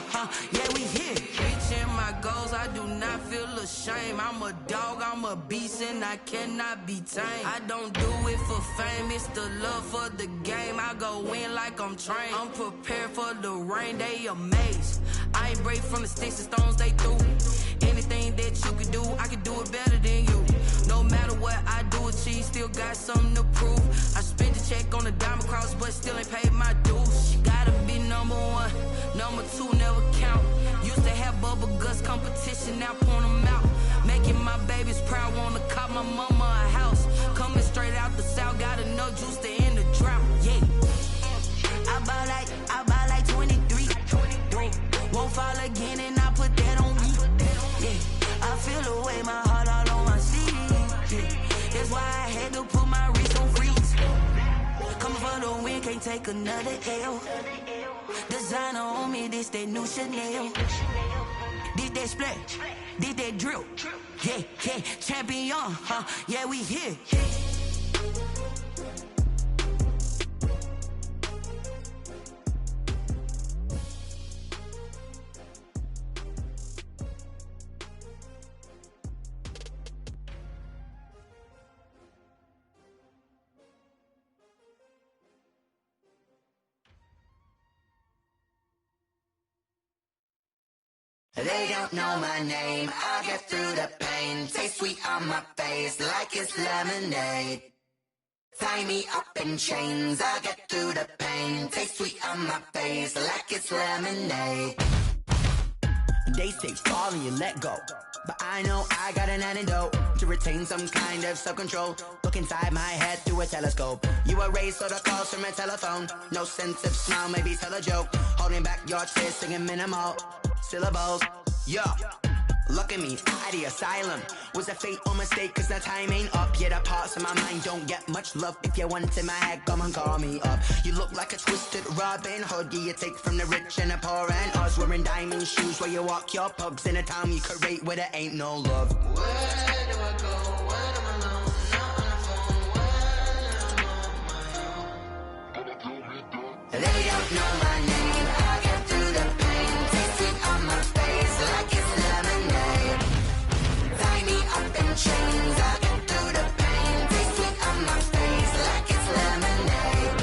yeah, we here. Reaching my goals, I do not feel ashamed. I'm a dog, I'm a beast, and I cannot be tamed. I don't do it for fame, it's the love for the game. I go in like I'm trained. I'm prepared for the rain, they amazed. I ain't break from the sticks and stones they threw. Anything that you can do, I can do it better than you. No matter what I do, achieve, still got something to prove. I spent the check on the diamond cross, but still ain't paid my dues. Gotta be number 1, number 2 never count. Used to have bubble guts competition, now point them out. Making my babies proud, wanna cop my mama a house. Coming straight out the south, gotta know juice to end the drought. Yeah, I buy like 23. Won't fall again, and I put that on me. Yeah, I feel the way, my heart all on my sleeve. Yeah, that's why I had to put my wrist on freeze. can't take another L. Designer on me, this that new Chanel. This that splash, this that drill. Yeah, yeah, champion, huh? Yeah, we here. They don't know my name, I get through the pain. Taste sweet on my face like it's lemonade. Tie me up in chains, I get through the pain. Taste sweet on my face like it's lemonade. They say fall and you let go, but I know I got an antidote to retain some kind of self-control. Look inside my head through a telescope. You erase all the calls from a telephone. No sense of smile, maybe tell a joke. Holding back your tears, singing minimal syllables. Yeah, look at me, out the asylum. Was a fate or mistake, cause the time ain't up. Yet the parts of my mind don't get much love. If you want in my head, come and call me up. You look like a twisted Robin Hood. Yeah, you take from the rich and the poor and us. Wearing diamond shoes where you walk your pugs in a town you create where there ain't no love. Where do I go when I'm alone? Not on the phone when I'm on my own. They don't know my name, I get through the pain. Taste sweet on my face like it's lemonade. Tie me up in chains, I get through the pain. Taste sweet on my face like it's lemonade.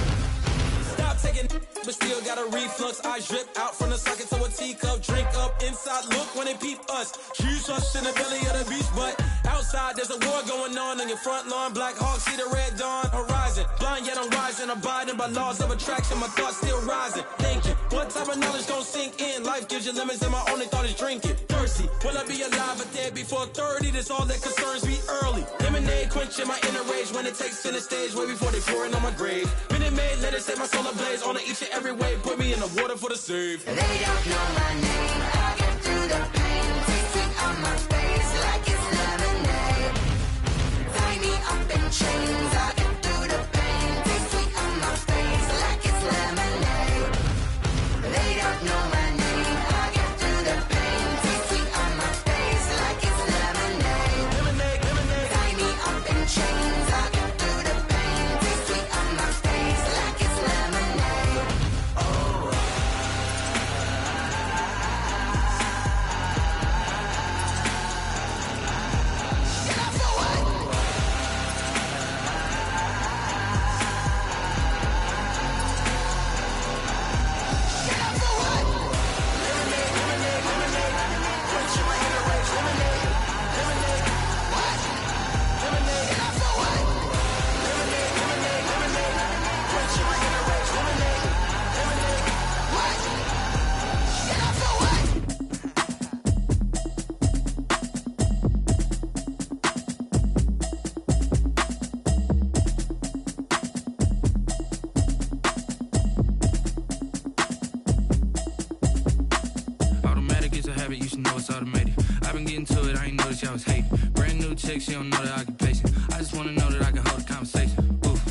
Stop taking, but still got a reflux. I drip out from the socket to a teacup. Drink up inside, look when they peep us. Choose us in the belly of the beast, but outside there's a war going on your front lawn. Black Hawk, see the red dawn horizon. Blind yet I'm rising, abiding by laws of attraction. My thoughts still rising, thinking what type of knowledge don't sink in. Life gives you limits and my only thought is drinking. Thirsty, will I be alive or dead before 30? That's all that concerns me early. Lemonade quenching my inner rage when it takes center stage way before they pour it on my grave. Minute Maid, let it set my soul ablaze on each and every way. Put me in the water for the save. They don't know my name, I get through the pain. Taste sweet on my face like it's lemonade. Tie me up in chains, I get through the pain. Taste sweet on my face like it's lemonade. They don't know my name, I get through the pain. Taste sweet on my face like it's lemonade. Lemonade, lemonade. Tie me up in chains, I get through the pain. Taste sweet on my face like it's lemonade. Oh. Automatic is a habit, you should know it's automated. I've been getting to it, I ain't noticed y'all was hating. Brand new chick, she don't know the occupation. I just wanna know that I can hold a conversation. Oof,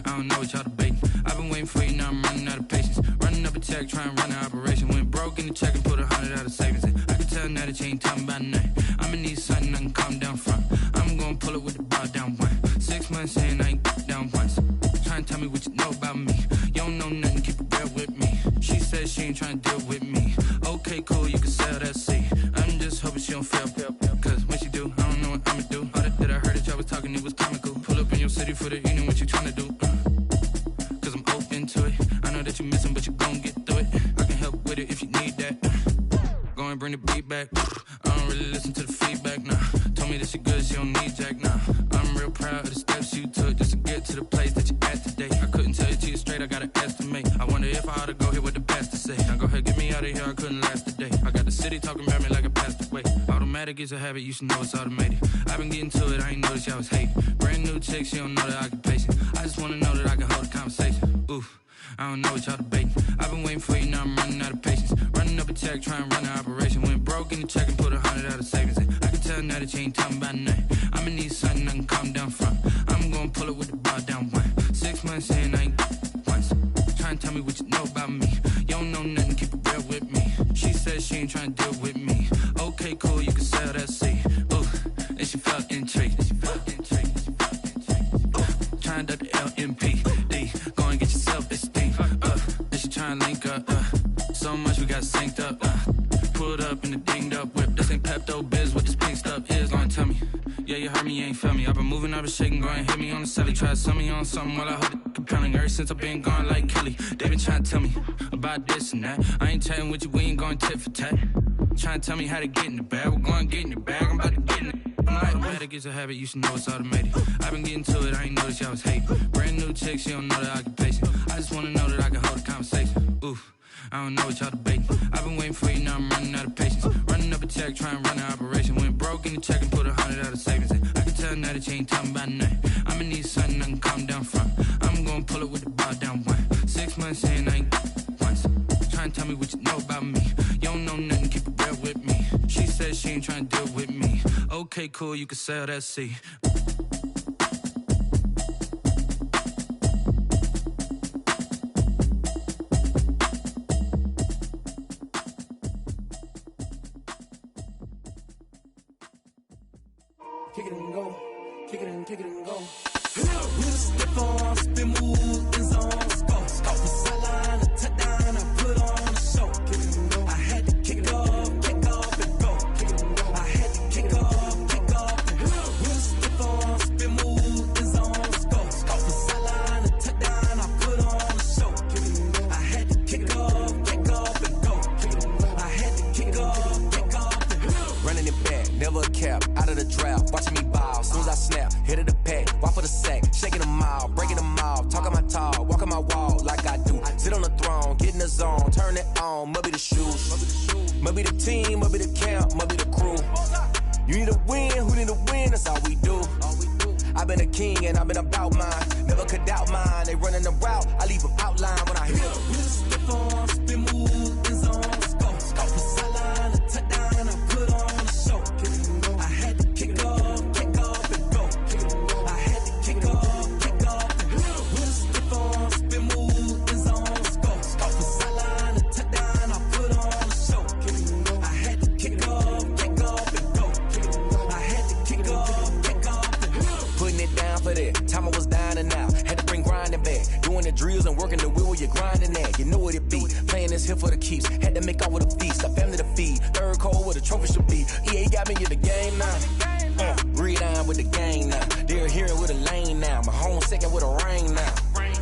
I don't know what y'all debating. I've been waiting for you, now I'm running out of patience. Running up a check, trying to run an operation. Went broke in the check and put 100 out of savings in. I can tell now that you ain't talking about nothing. I'ma need something I can calm down from. I'm gonna pull it with the bar down one. 6 months in, I ain't down once. Trying to tell me what you know about me. You don't know nothing, keep it real with me. She said she ain't trying to deal with me. Okay, cool, you can sell that seat. I'm just hoping she don't fail. Cause when she do, I don't know what I'ma do. All that I heard that y'all was talking, it was comical. Pull up in your city for the evening, what you trying to do? Cause I'm open to it. I know that you missing, but you gon' get through it. I can help with it if you need that. Go and bring the beat back. I don't really listen to the feedback, nah. Told me that she good, she don't need jack, nah. I'm real proud of the steps you took just to get to the place that you at today. I couldn't tell you to you straight, I gotta estimate. I wonder if I ought to go here with the pastor say. Now go ahead, get me out of here, I couldn't last a day. I got the city talking about me like I passed away. Automatic is a habit, you should know it's automated. I've been getting to it, I ain't noticed y'all was hating. Brand new chick, she don't know the occupation. I just wanna know that I can hold a conversation. Oof, I don't know what y'all debating. I've been waiting for you, now I'm running out of patience. Running up a check, trying to run an operation. Went broke in the check and put 100 out of savings in. I can tell now that you ain't talking about nothing. I'ma need something I can calm down from. I'm gonna pull it with the bar down one. 6 months in, I ain't once. tell me what you know about me. You don't know nothing, keep it real with me. She said she ain't trying to deal with me. Okay, cool, you can sell that seed. Ooh, and she felt intrigued. Trying to the LMPD. Go and get your self-esteem. And she trying to link up. So much we got synced up. Pulled up in the dinged up whip. This ain't Pepto-Biz, what this pink stuff is. Gonna tell me. Yeah, you heard me, you ain't feel me. I've been moving, I've been shaking, go and hit me on the celly. Try to sell me on something while I hold it compelling. Ever since I've been gone like Kelly, they been trying to tell me about this and that. I ain't chatting with you, we ain't going tit for tat. Trying to tell me how to get in the bag. We're going to get in the bag, I'm about to get in it. I'm like, better get your habit, you should know it's automated. I've been getting to it, I ain't noticed y'all was hating. Brand new chick, she don't know the occupation. I just wanna know that I can hold a conversation. Oof, I don't know what y'all debating. I've been waiting for you, now I'm running out of patience. Running up a check, trying to run an operation. Went broke in the check and put 100 out of savings in. I can tell now that you ain't talking about nothing. I'ma need something I can calm down from. I'm gonna pull it with the bar down one. 6 months in, I ain't once. Trying to tell me what you know about me. You don't know nothing, keep it real with me. She said she ain't trying to deal with me. Okay, cool, you can sell that seed. Kick it and go, kick it and go. With a stiff on, spin move, in zone, go. Off the sideline, a touchdown, I put on a show. Kick it and go. I had to kick off and go. Kick it and go. I had to kick off and go. With a stiff on, spin move, in zone, go. Off the sideline, a touchdown, I put on a show. Kick it and go. I had to kick off and go. Kick it and go. I had to kick off and go. Running it back, never a cap, out of the draft. Watching me ball, soon as I snap, hit of the pack, walk for the sack, shaking them all, breaking them off, talking my talk, walking my wall like I do. Sit on the throne, get in the zone, turn it on, must be the shoes, must be the team, must be the camp, must be the crew. You need a win, who need a win, that's all we do. I've been a king and I've been about mine, never could doubt mine. They running the route, I leave them outline when I hit them. With a stiff on, spin move, in zone, go. Off the sideline, a touchdown, I put on a show. I had to kick off and go. I had to kick off and go. With a stiff on, spin move, in zone, go. Off the sideline, a touchdown, I put on a show. I had to kick off and go. I had to kick off and go. Putting it down for that, time I was down and out, had to bring grinding back, doing the drills and working the wheel where you're grinding at, you know what it be, playing this here for the keeps, had to make out with a feast, a family to feed, third cold where the trophy should be, EA got me in the game now, read on with the game now, they're hearing with a lane now, my home second with a ring now,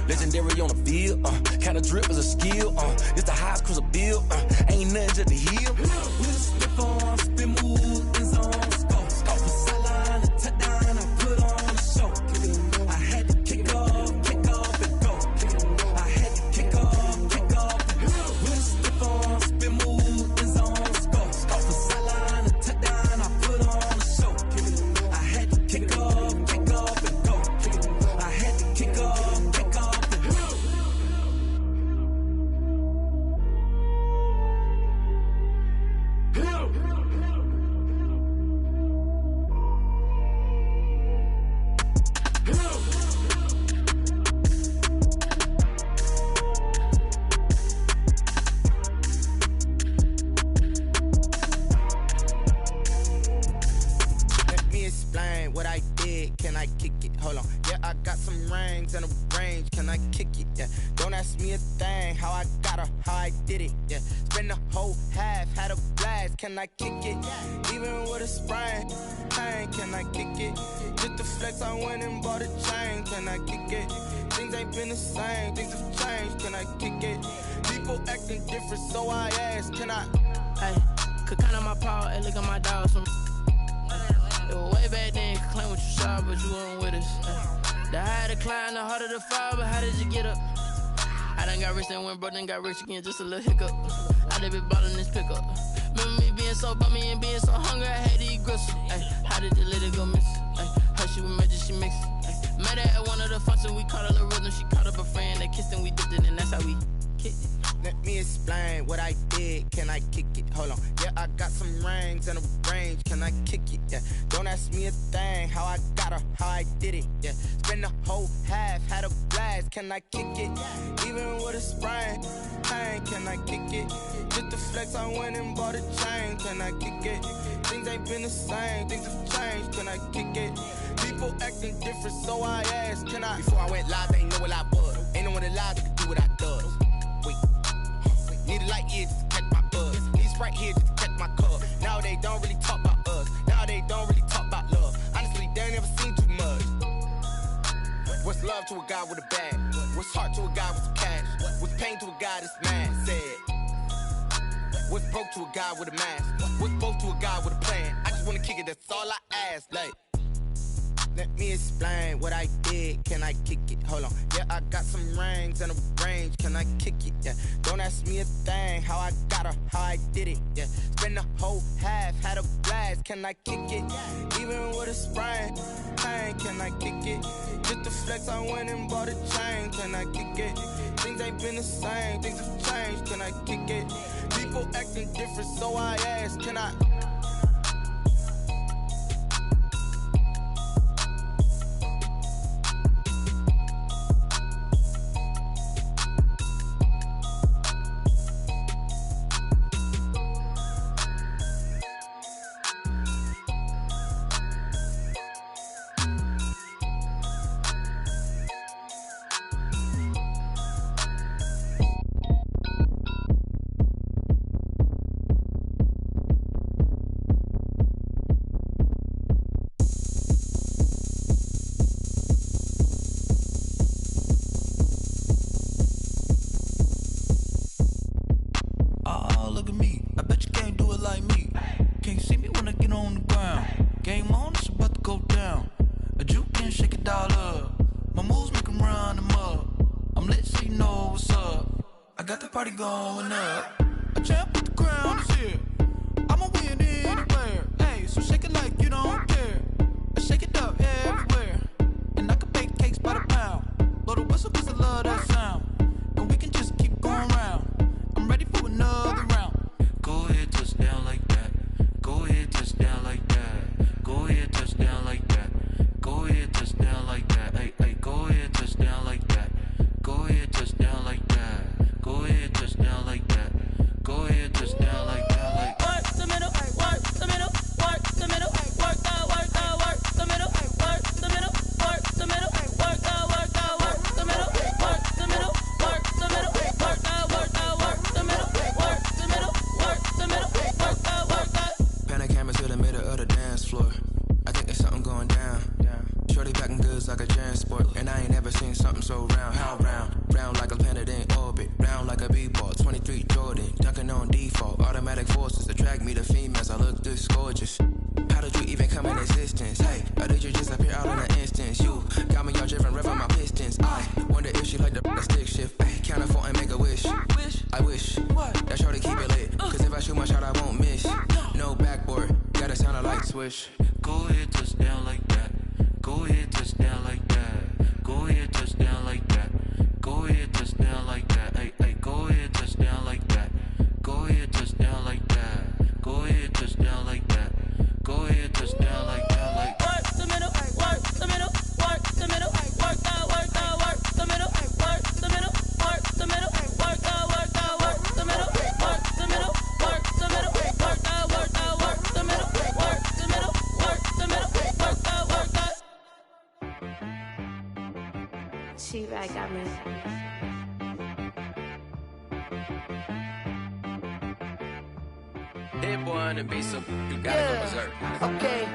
legendary on the field, kind of drip is a skill, it's the highest cruiser bill, ain't nothing just to heal. With a stiff on, spin move, in zone, go. Off the sideline, a touchdown, I put on a show. I had to kick off and go. I had to kick off and go. With a stiff on, spin move, in zone, go. Off the sideline, a touchdown, I put on a show. I had to kick off and go. I had to kick off and go. Let me explain what I did. Can I kick it? Hold on. Yeah, I got some rings and a range. Can I kick it? Yeah. Don't ask me a thing. How I got her, how I did it. Yeah. Spend the whole half, had a blast. Can I kick it? Even with a sprain, pain. Can I kick it? Just the flex, I went and bought a chain. Can I kick it? Things ain't been the same. Things have changed. Can I kick it? People acting different, so I asked. Can I? Hey, could count on my power and look at my dogs from. It was way back then, could claim what you saw, but you weren't with us. The higher the climb, the harder the fall, but how did you get up? I done got rich and went broke, then got rich again, just a little hiccup. I done been ballin' this pickup. Remember me being so bummy and being so hungry, I had to eat gristle. Ay, how did the lady go miss? Ay, her she was magic, she mixed. Ay, met her at one of the functions, we caught a little rhythm, she caught up a friend, they kissed and we dipped it, and that's how we kicked it. Let me explain what I did. Can I kick it? Hold on. Yeah, I got some rings and a range. Can I kick it? Yeah. Don't ask me a thing. How I got her, how I did it. Yeah. Spend the whole half, had a blast. blast. Can I kick it? Even with a sprain, pain, can I kick it? Just the flex, I went and bought a chain. Can I kick it? Things ain't been the same, things have changed. Can I kick it? People acting different, so I asked, can I? Before I went live, they ain't know what I was. Ain't no one alive that could do what I does. Wait, need a light here just to catch my buzz. Need Sprite here just to catch my cup. Now they don't really talk about us. Now they don't really talk about love. Honestly, they ain't never seen too much. What's love to a guy with a bag? What's heart to a guy with some cash? What's pain to a guy that's mad? Said. What's broke to a guy with a mask? What's broke to a guy with a plan? I just wanna kick it, that's all I ask. Like, let me explain what I did. Can I kick it? Hold on. Yeah, I got some rings and a range. Can I kick it? Yeah. Don't ask me a thing. How I got her, how I did it. Yeah. Spend the whole half, had a blast. Can I kick it? Even with a sprain, pain. Can I kick it? Just the flex, I went and bought a chain. Can I kick it? Things ain't been the same, things have changed. Can I kick it? People acting different, so I asked, can I? Going up, a champ with the crown is here. I'ma win anywhere. Hey, so shake it like you don't care. I shake it up everywhere, and I can bake cakes by the pound. Blow the whistle 'cause I love that sound, and we can just keep going round. I'm ready for another round. Go ahead, touch down like that. Go ahead, touch down like that. Go ahead, touch down like that. Go ahead, touch down like that. Hey, hey, go ahead, touch down like that. Go ahead, touch down like that. Go ahead, touch down like that. Go ahead, touch down like that. Like work the middle, work the middle, work the middle, work out, work out, work the middle, work the middle, work the middle, work out, work out, work the middle, work the middle, work the middle, work out, work out, work the middle, work the middle, work the middle, work out, work out. Panic camera to the middle of the dance floor. I think there's something going down. Shorty packing goods like a transport, and I ain't never seen something so round. How round? Round like a planet in orbit, round like a b-ball. 23 Jordan, dunking on default. Automatic forces attract me to females. I look this gorgeous. How did you even come in existence? Hey, or did you just appear out in an instance? You got me all driven, revving my pistons. I wonder if she like the stick shift. Ay, count a 4 and make a wish. I wish that shorty keep it lit, 'cause if I shoot my shot, I won't miss. No backboard, gotta sound a light switch. Go ahead, touch down like that. Go ahead, touch down like that. Go ahead, touch down like that. Go ahead, touch down like that. Hey, hey, go ahead, touch down like that. Go ahead, touch down like that. Go ahead, touch down like that. Go ahead, touch down like that. Like work the middle, work the middle, work the middle, work out, work out, work the middle, work the middle, work the middle, work out, work out, work the middle, work the middle, work the middle, work out, work out, work the middle, work the middle, work the middle, work out, work out. She right got me. Dead boy on the beat, so you gotta go berserk. Okay.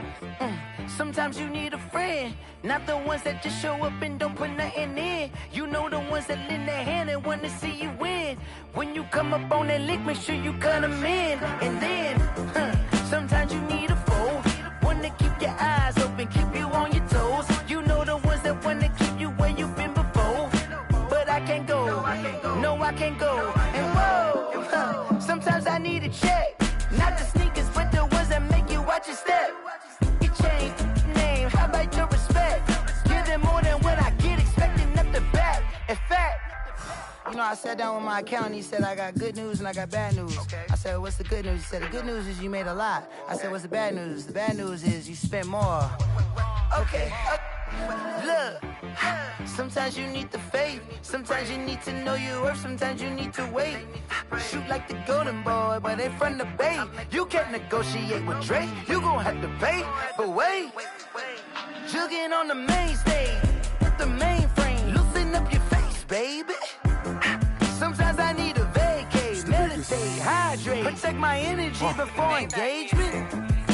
Sometimes you need a friend, not the ones that just show up and don't put nothing in. You know the ones that lend their hand and want to see you win. When you come up on that lick, make sure you cut them in. And then, sometimes you need a foe, one to keep your eyes open, keep you on your toes. You know the ones that want to keep you where you've been before. But I can't go, no I can't go. And whoa, sometimes I need a check. Not the sneakers, but the ones that make you watch your step. You change name, how about your respect? Give them more than what I get, expecting up the back. In fact, you know, I sat down with my accountant, he said I got good news and I got bad news. I said, what's the good news? He said, the good news is you made a lot. I said, what's the bad news? The bad news is you spent more. Okay. Look, sometimes you need the faith. Sometimes you need to know your worth. Sometimes you need to wait. Shoot like the golden boy, but they from the Bay. You can't negotiate with Drake. You gon' have to pay. But wait, jugging on the main stage with the mainframe. Loosen up your face, baby. Sometimes I need a vacate, meditate, hydrate, protect my energy before engagement.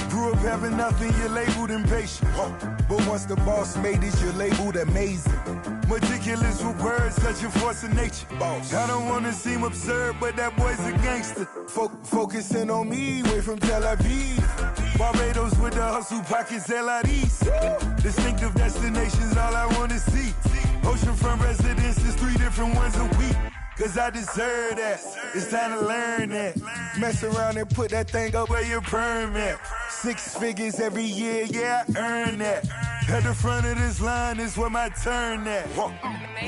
Grew up having nothing, you're labeled impatient. But once the boss made it, you're labeled amazing. Meticulous with words, such a force of nature. I don't wanna seem absurd, but that boy's a gangster. Focusing on me, way from Tel Aviv. Barbados with the hustle pockets, LIDs. Distinctive destinations, all I wanna see. Oceanfront residences, 3 different ones a week. Cause I deserve that, it's time to learn that. Mess around and put that thing up where your permit. 6 figures every year, yeah, I earn that. At the front of this line is where my turn at.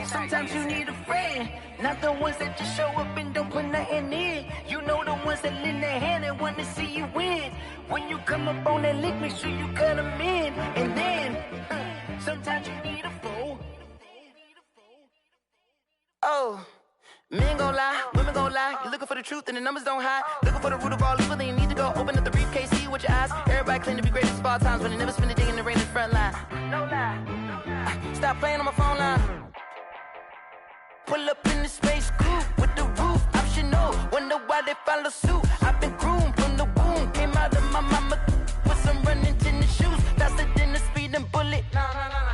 Sometimes you need a friend, not the ones that just show up and don't put nothing in. You know the ones that lend their hand and want to see you win. When you come up on that lick, make sure you cut them in. And then, sometimes you need a fool. Oh. Men gon' lie, women gon' lie. You're looking for the truth and the numbers don't hide. Looking for the root of all evil, then you need to go open up the briefcase, see with your eyes. Everybody claim to be greatest of all times, but they never spend a day in the rain in the front line. No lie. Stop playing on my phone line. Pull up in the space coupe with the roof optional. Wonder why they follow suit. I've been groomed from the womb. Came out of my mama with some running tennis shoes. Faster than the speeding bullet. No,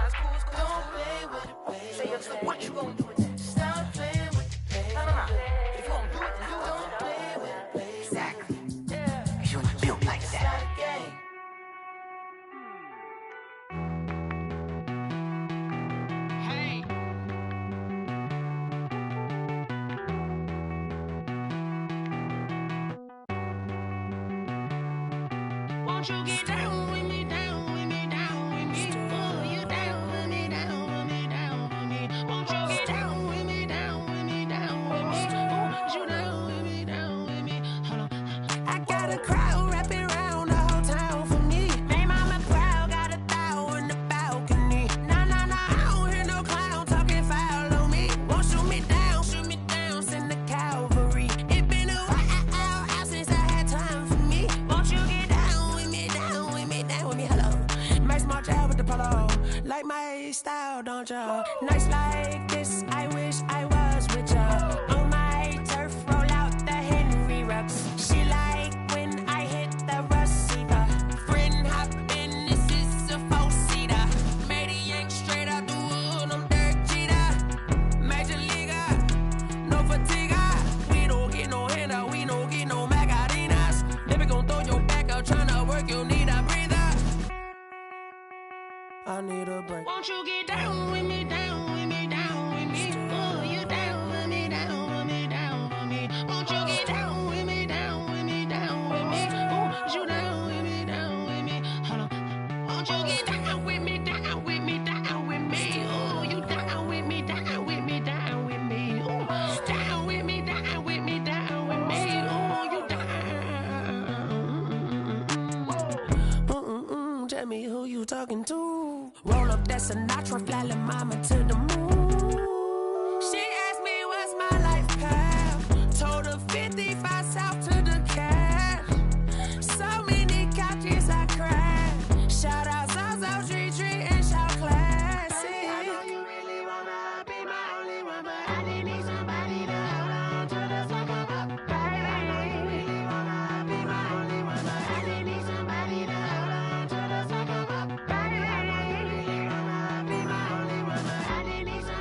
it's cool, it's cool. Don't play with it, baby. Say, what you gonna do with it? Stop playing. If you gon' do it, then you don't play with it, baby. Exactly. Cause you ain't built like that. Hey. Won't you get down with me, down with me, down with me? Oh, you down with me, down with me, down with me. Won't you get down with me, down with me, down with me? Oh, you down with me, down with me? Hold on. I got a crowd wrapping around the whole town for me. Name on my crowd, got a thou in the balcony. Nah, I don't hear no clown talking foul on me. Won't shoot me down, send the cavalry. It been a while since I had time for me. Won't you get down with me, down with me, down with me? Hello. Max March out with the polo. Like my style, don't ya? Nights like this, I wish I was with ya. On my turf, roll out the Henry Rux. She like when I hit the receiver. Friend hop in, this is a 4-seater. Made a yank straight out the wood, I'm Derek Jeter. Major leaguer, no fatigue. We don't get no handout, we don't get no Magarinas. Never gon' throw your back out, tryna work, you need a breather. I need a break. Won't you get down with me, down with me, down with me? Oh, you down with me, down with me, down with me? Won't you get down with me, down with me, down with me? Oh, you down with me, down with me? Hold on. Won't you get down with me, down with me, down with me? Oh, you down with me, down with me, down with me? Oh, down with me, down with me, down with me? Oh, you down. Tell me who you talking to. Roll up that Sinatra, fly la mama to the moon. She asked me what's my life path. Told her 55 south to the cash. So many couches I cried. Shout out South Street and shout classic. I know you really wanna be my only one, but I didn't need somebody to hold on to the second up. Baby, I know you really wanna be my only one, but I didn't need somebody to hold on to the second up. Baby, I know you really wanna be my only one, but I didn't need somebody.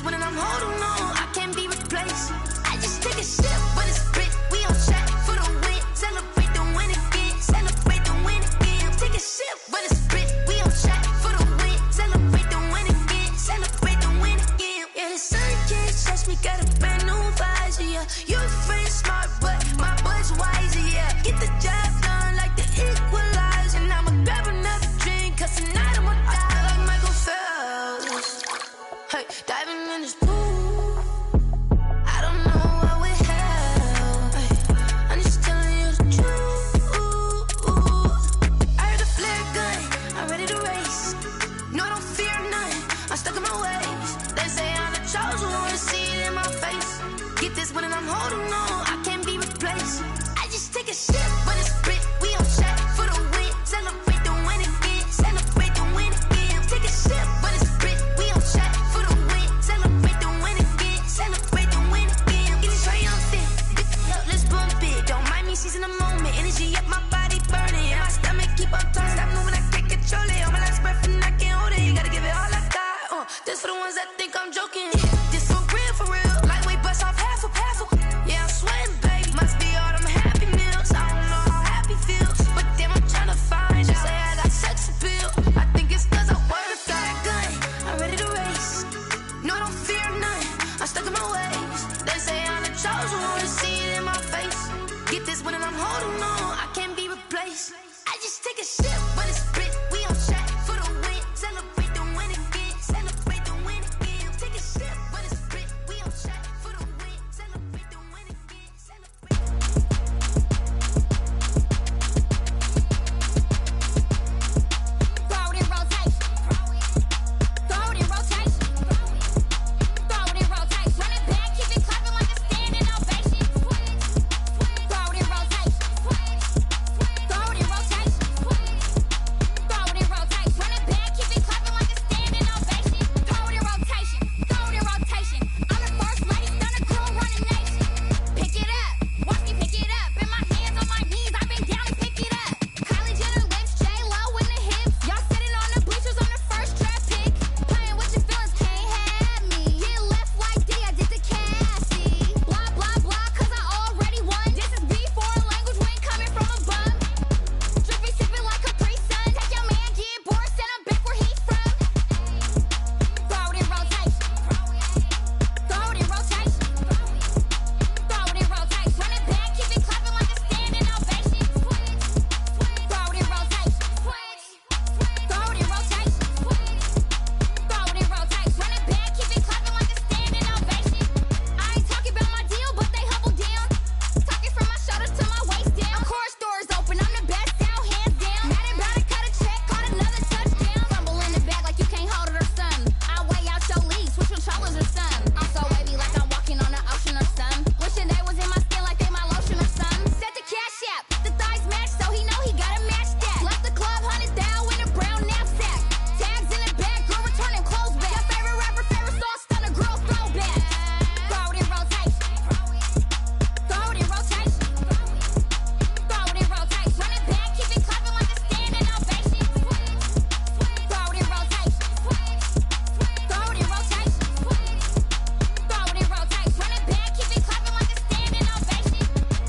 this one and I'm holding on. I can't be replaced. I just take a sip, but it's spit. We on track for the win. Celebrate the win again. Celebrate the win again. Take a sip, but it's spit. We on track for the win. Celebrate the win again. Celebrate the win again. Yeah, the sun can't touch me. Got a brand new visor. Yeah, your friend's smart, but my boy's wiser. Yeah, get the job done like the equalizer. And I'ma grab another drink, 'cause tonight I'ma die like Michael Phelps. Hey, diving in this pool. I don't know what we have. Hey, I'm just telling you the truth. I heard a flare gun. I'm ready to race. No, I don't fear none. I'm stuck in my ways. They say I'm the chosen one. See it in my face. Get this one and I'm holding on. I can't be replaced. I just take a sip, but it's spit. We on track for the win. Celebrate the win again. Celebrate the win again. Take a sip, but it's spit. We on track for the win. Celebrate the win again. Celebrate the win again. Get it triumphant. Let's bump it. Don't mind me, she's in the moment. Energy up, my body burning. My stomach keep up turning. Stop moving, I can't control it. On my last breath and I can't hold it. You gotta give it all I got. This for the ones that think I'm joking. This for real, for real. Lightweight bust off half a half. Yeah, I'm sweating, baby. Must be all them happy meals. I don't know how happy feels, but damn, I'm trying to find you. Say I got sex appeal. I think it's 'cause I work. Got a gun. I'm ready to race. No, I don't fear none. I'm stuck in my ways. They say I'm the chosen one. See it in my face. Get this one and I'm holding on. I can't be replaced. I just take a sip, but it's spit. We on track for the win. Celebrate the win again. Celebrate the win again. Take a sip, but it's spit. We on track for the win. Celebrate the win again. Throw it in rotation. Throw it in rotation. Throw it in rotation. Run it back, keep it clapping like a standing ovation. Throw it in rotation. Throw it in rotation. Throw it in rotation. Run it back, keep it clapping like a standing ovation. Throw it in rotation. Throw it in rotation. I'm the first lady, stunner girl running nation. Pick it up, watch me pick it up. In my hands on my knees, I've been down to pick it up. Kylie Jenner lips, J-Lo in the hips. Y'all sitting on the bleachers on the first draft pick. Playing with your feelings, can't have me. Get left like D, I did the Cassie. Blah, blah, blah, 'cause I already won. This is B4 language, we ain't coming from a bum. Drippy, sipping like Capri Sun. Take your man, get bored, send him back where he's from. Throw it in rotation. Throw it in rotation. Throw it in rotation. Run it back, keep it clapping like a standing ovation. Throw it in rotation. Throw it in rotation. Throw it in rotation. Run it back, keep it clapping like a standing ovation. I ain't talking about my deal, but they humble down. Talking from my shoulders to my waist down. Chorus doors open, I'm the best out, hands down. Mad about it, cut a check, caught another touchdown. Fumble in the bag like you can't hold it or something. I weigh out your league, switch controllers or something. I'm so wavy like I'm walking on the ocean or something. Wishing they was in my skin like they my lotion or something. Set the cash app, the thighs match, so he know he gotta match that. Left the club, 100,000 in a brown knapsack. Tags in the bag, girl returning clothes back. Your favorite rapper, favorite song, stunner girl throwback. Throw it in rotation. Throw it in rotation. Throw it in rotation. Run it back, keep it clapping like a standing ovation. Throw it in rotation. Throw it in rotation. Throw it in rotation. Run it back, keep it clapping like a standing ovation.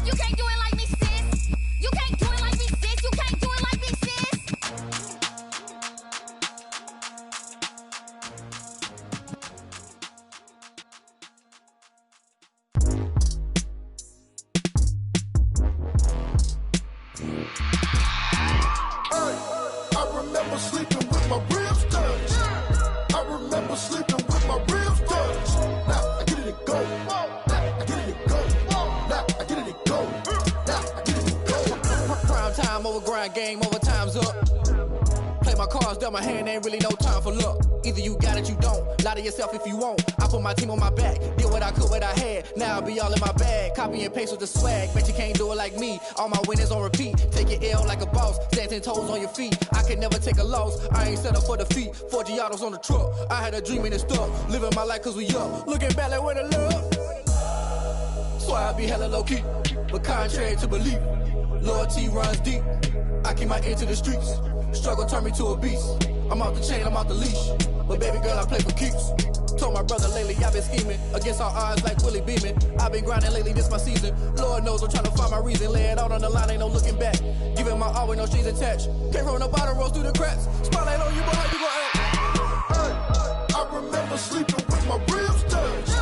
You can't do it like me, sis. You can't do it like me, sis. You can't do it like me, sis. I remember sleeping with my ribs touched. I remember sleeping with my ribs touched. Now I get it and go. Now I get it and go. Now I get it and go. Now I get it and go. Prime time over grind game, over time's up. Play my cards, dealt my hand, ain't really no time for luck. Either you got it, you don't. Lie to yourself if you won't. I put my team on my back, did what I could, what I had. Now I'll be all in my bag, copy and paste with the swag. Bet you can't do it like me. All my winners on repeat. Take your L like a boss, stand 10 toes on your feet. I can never take a loss. I ain't set up for defeat. 4 Giottos on the truck. I had a dream and it stuck. Living my life 'cause we up. Looking back like where the love. So I be hella low key, but contrary to belief, loyalty runs deep. I keep my ear to the streets. Struggle turned me to a beast. I'm off the chain, I'm off the leash. But baby girl, I play for keeps. Told my brother lately I've been scheming against all odds like Willie Beeman. I've been grinding lately, this my season. Lord knows I'm trying to find my reason. Lay it out on the line, ain't no looking back. Giving my all with no strings attached. Came from the bottom, rose through the cracks. Spotlight on you, boy, how you gon' act? I remember sleeping with my ribs touched.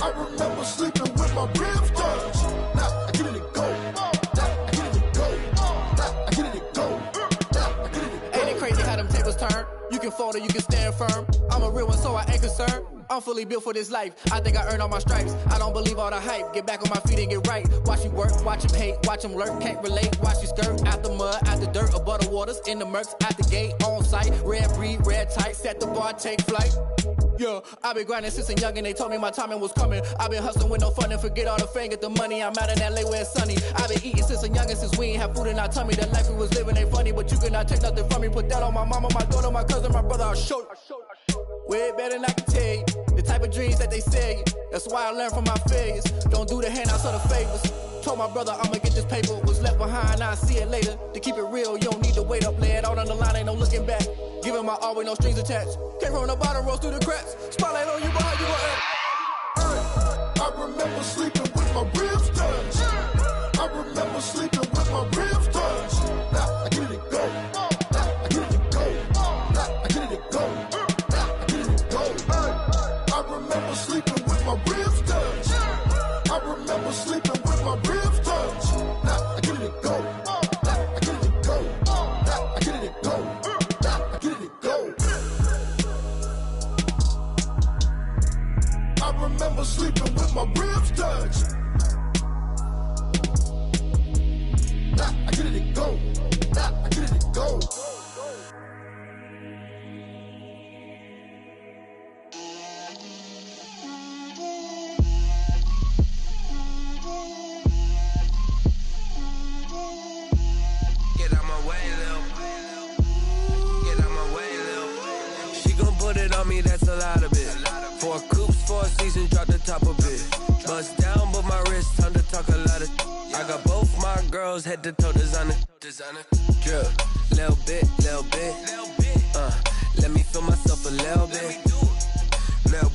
I remember sleeping with my ribs touched. Now I get it and go. Now I get it and go. Now I get it and go. Now I get it and go. Ain't it crazy how them tables turn? You can fold or you can stand firm. I'm a real one, so I ain't concerned. I'm fully built for this life. I think I earned all my stripes. I don't believe all the hype. Get back on my feet and get right. Watch you work, watch him hate, watch him lurk. Can't relate, watch you skirt. Out the mud, out the dirt, above the waters, in the murks, out the gate, on site. Red breed, red tight, set the bar, take flight. Yeah, I been grinding since a youngin', they told me my timing was coming. I been hustling with no fun and forget all the fame, get the money. I'm out in LA where it's sunny. I been eating since a youngin', since we ain't have food in our tummy. The life we was living ain't funny, but you cannot take nothing from me. Put that on my mama, my daughter, my cousin, my brother, I'll show you. Way better than I can tell you. The type of dreams that they sell you. That's why I learned from my failures. Don't do the handouts or the favors. Told my brother I'ma get this paper. Was left behind, I'll see it later. To keep it real, you don't need to wait up. Lay it out on the line, ain't no looking back. Giving my all with no strings attached. Came from the bottom, rose through the cracks. Spotlight on you, boy, how you gon' act? I remember sleeping with my ribs touched. I remember sleeping with my ribs touched. Now I get it and go. Now I get it and go. Now I get it and go. Now I get it and go. I remember sleeping with my ribs touched. I remember sleeping with my ribs touched. Now I get it and go. Now I get it and go. Now I get it and go. Now I get it and go. I remember sleeping with my ribs touched. Now I get it and go. Now I get it and go. Get out my way, Lil. Get out my way, Lil. She gon' put it on me, that's a lot of it. 4 coops, 4 seasons, drop the top a bit. Bust down, but my wrist, time to talk a lot of. I got both my girls, head to toe designer. Drip, little bit, little bit. Let me feel myself a little bit. Little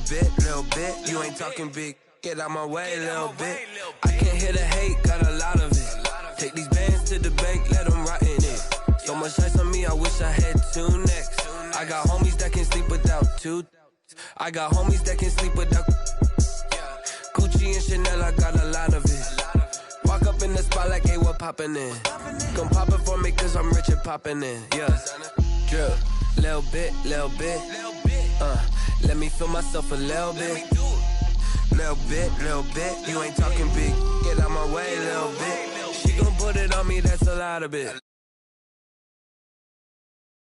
bit, you ain't talking big. Get out my way, little bit. I can't hear the hate, got a lot of it. Take these bands to the bank, let them rot in it. So much ice on me, I wish I had 2 necks. I got homies that can sleep without 2. I got homies that can sleep without Gucci and Chanel, I got a lot of it. Walk up in the spot like, hey, what poppin' in? Come pop it for me, cause I'm rich and poppin' in. Yeah, drip, little bit. Let me feel myself a little bit. Little bit, you ain't talking big. Get out my way, little bit. She gon' put it on me, that's a lot of it.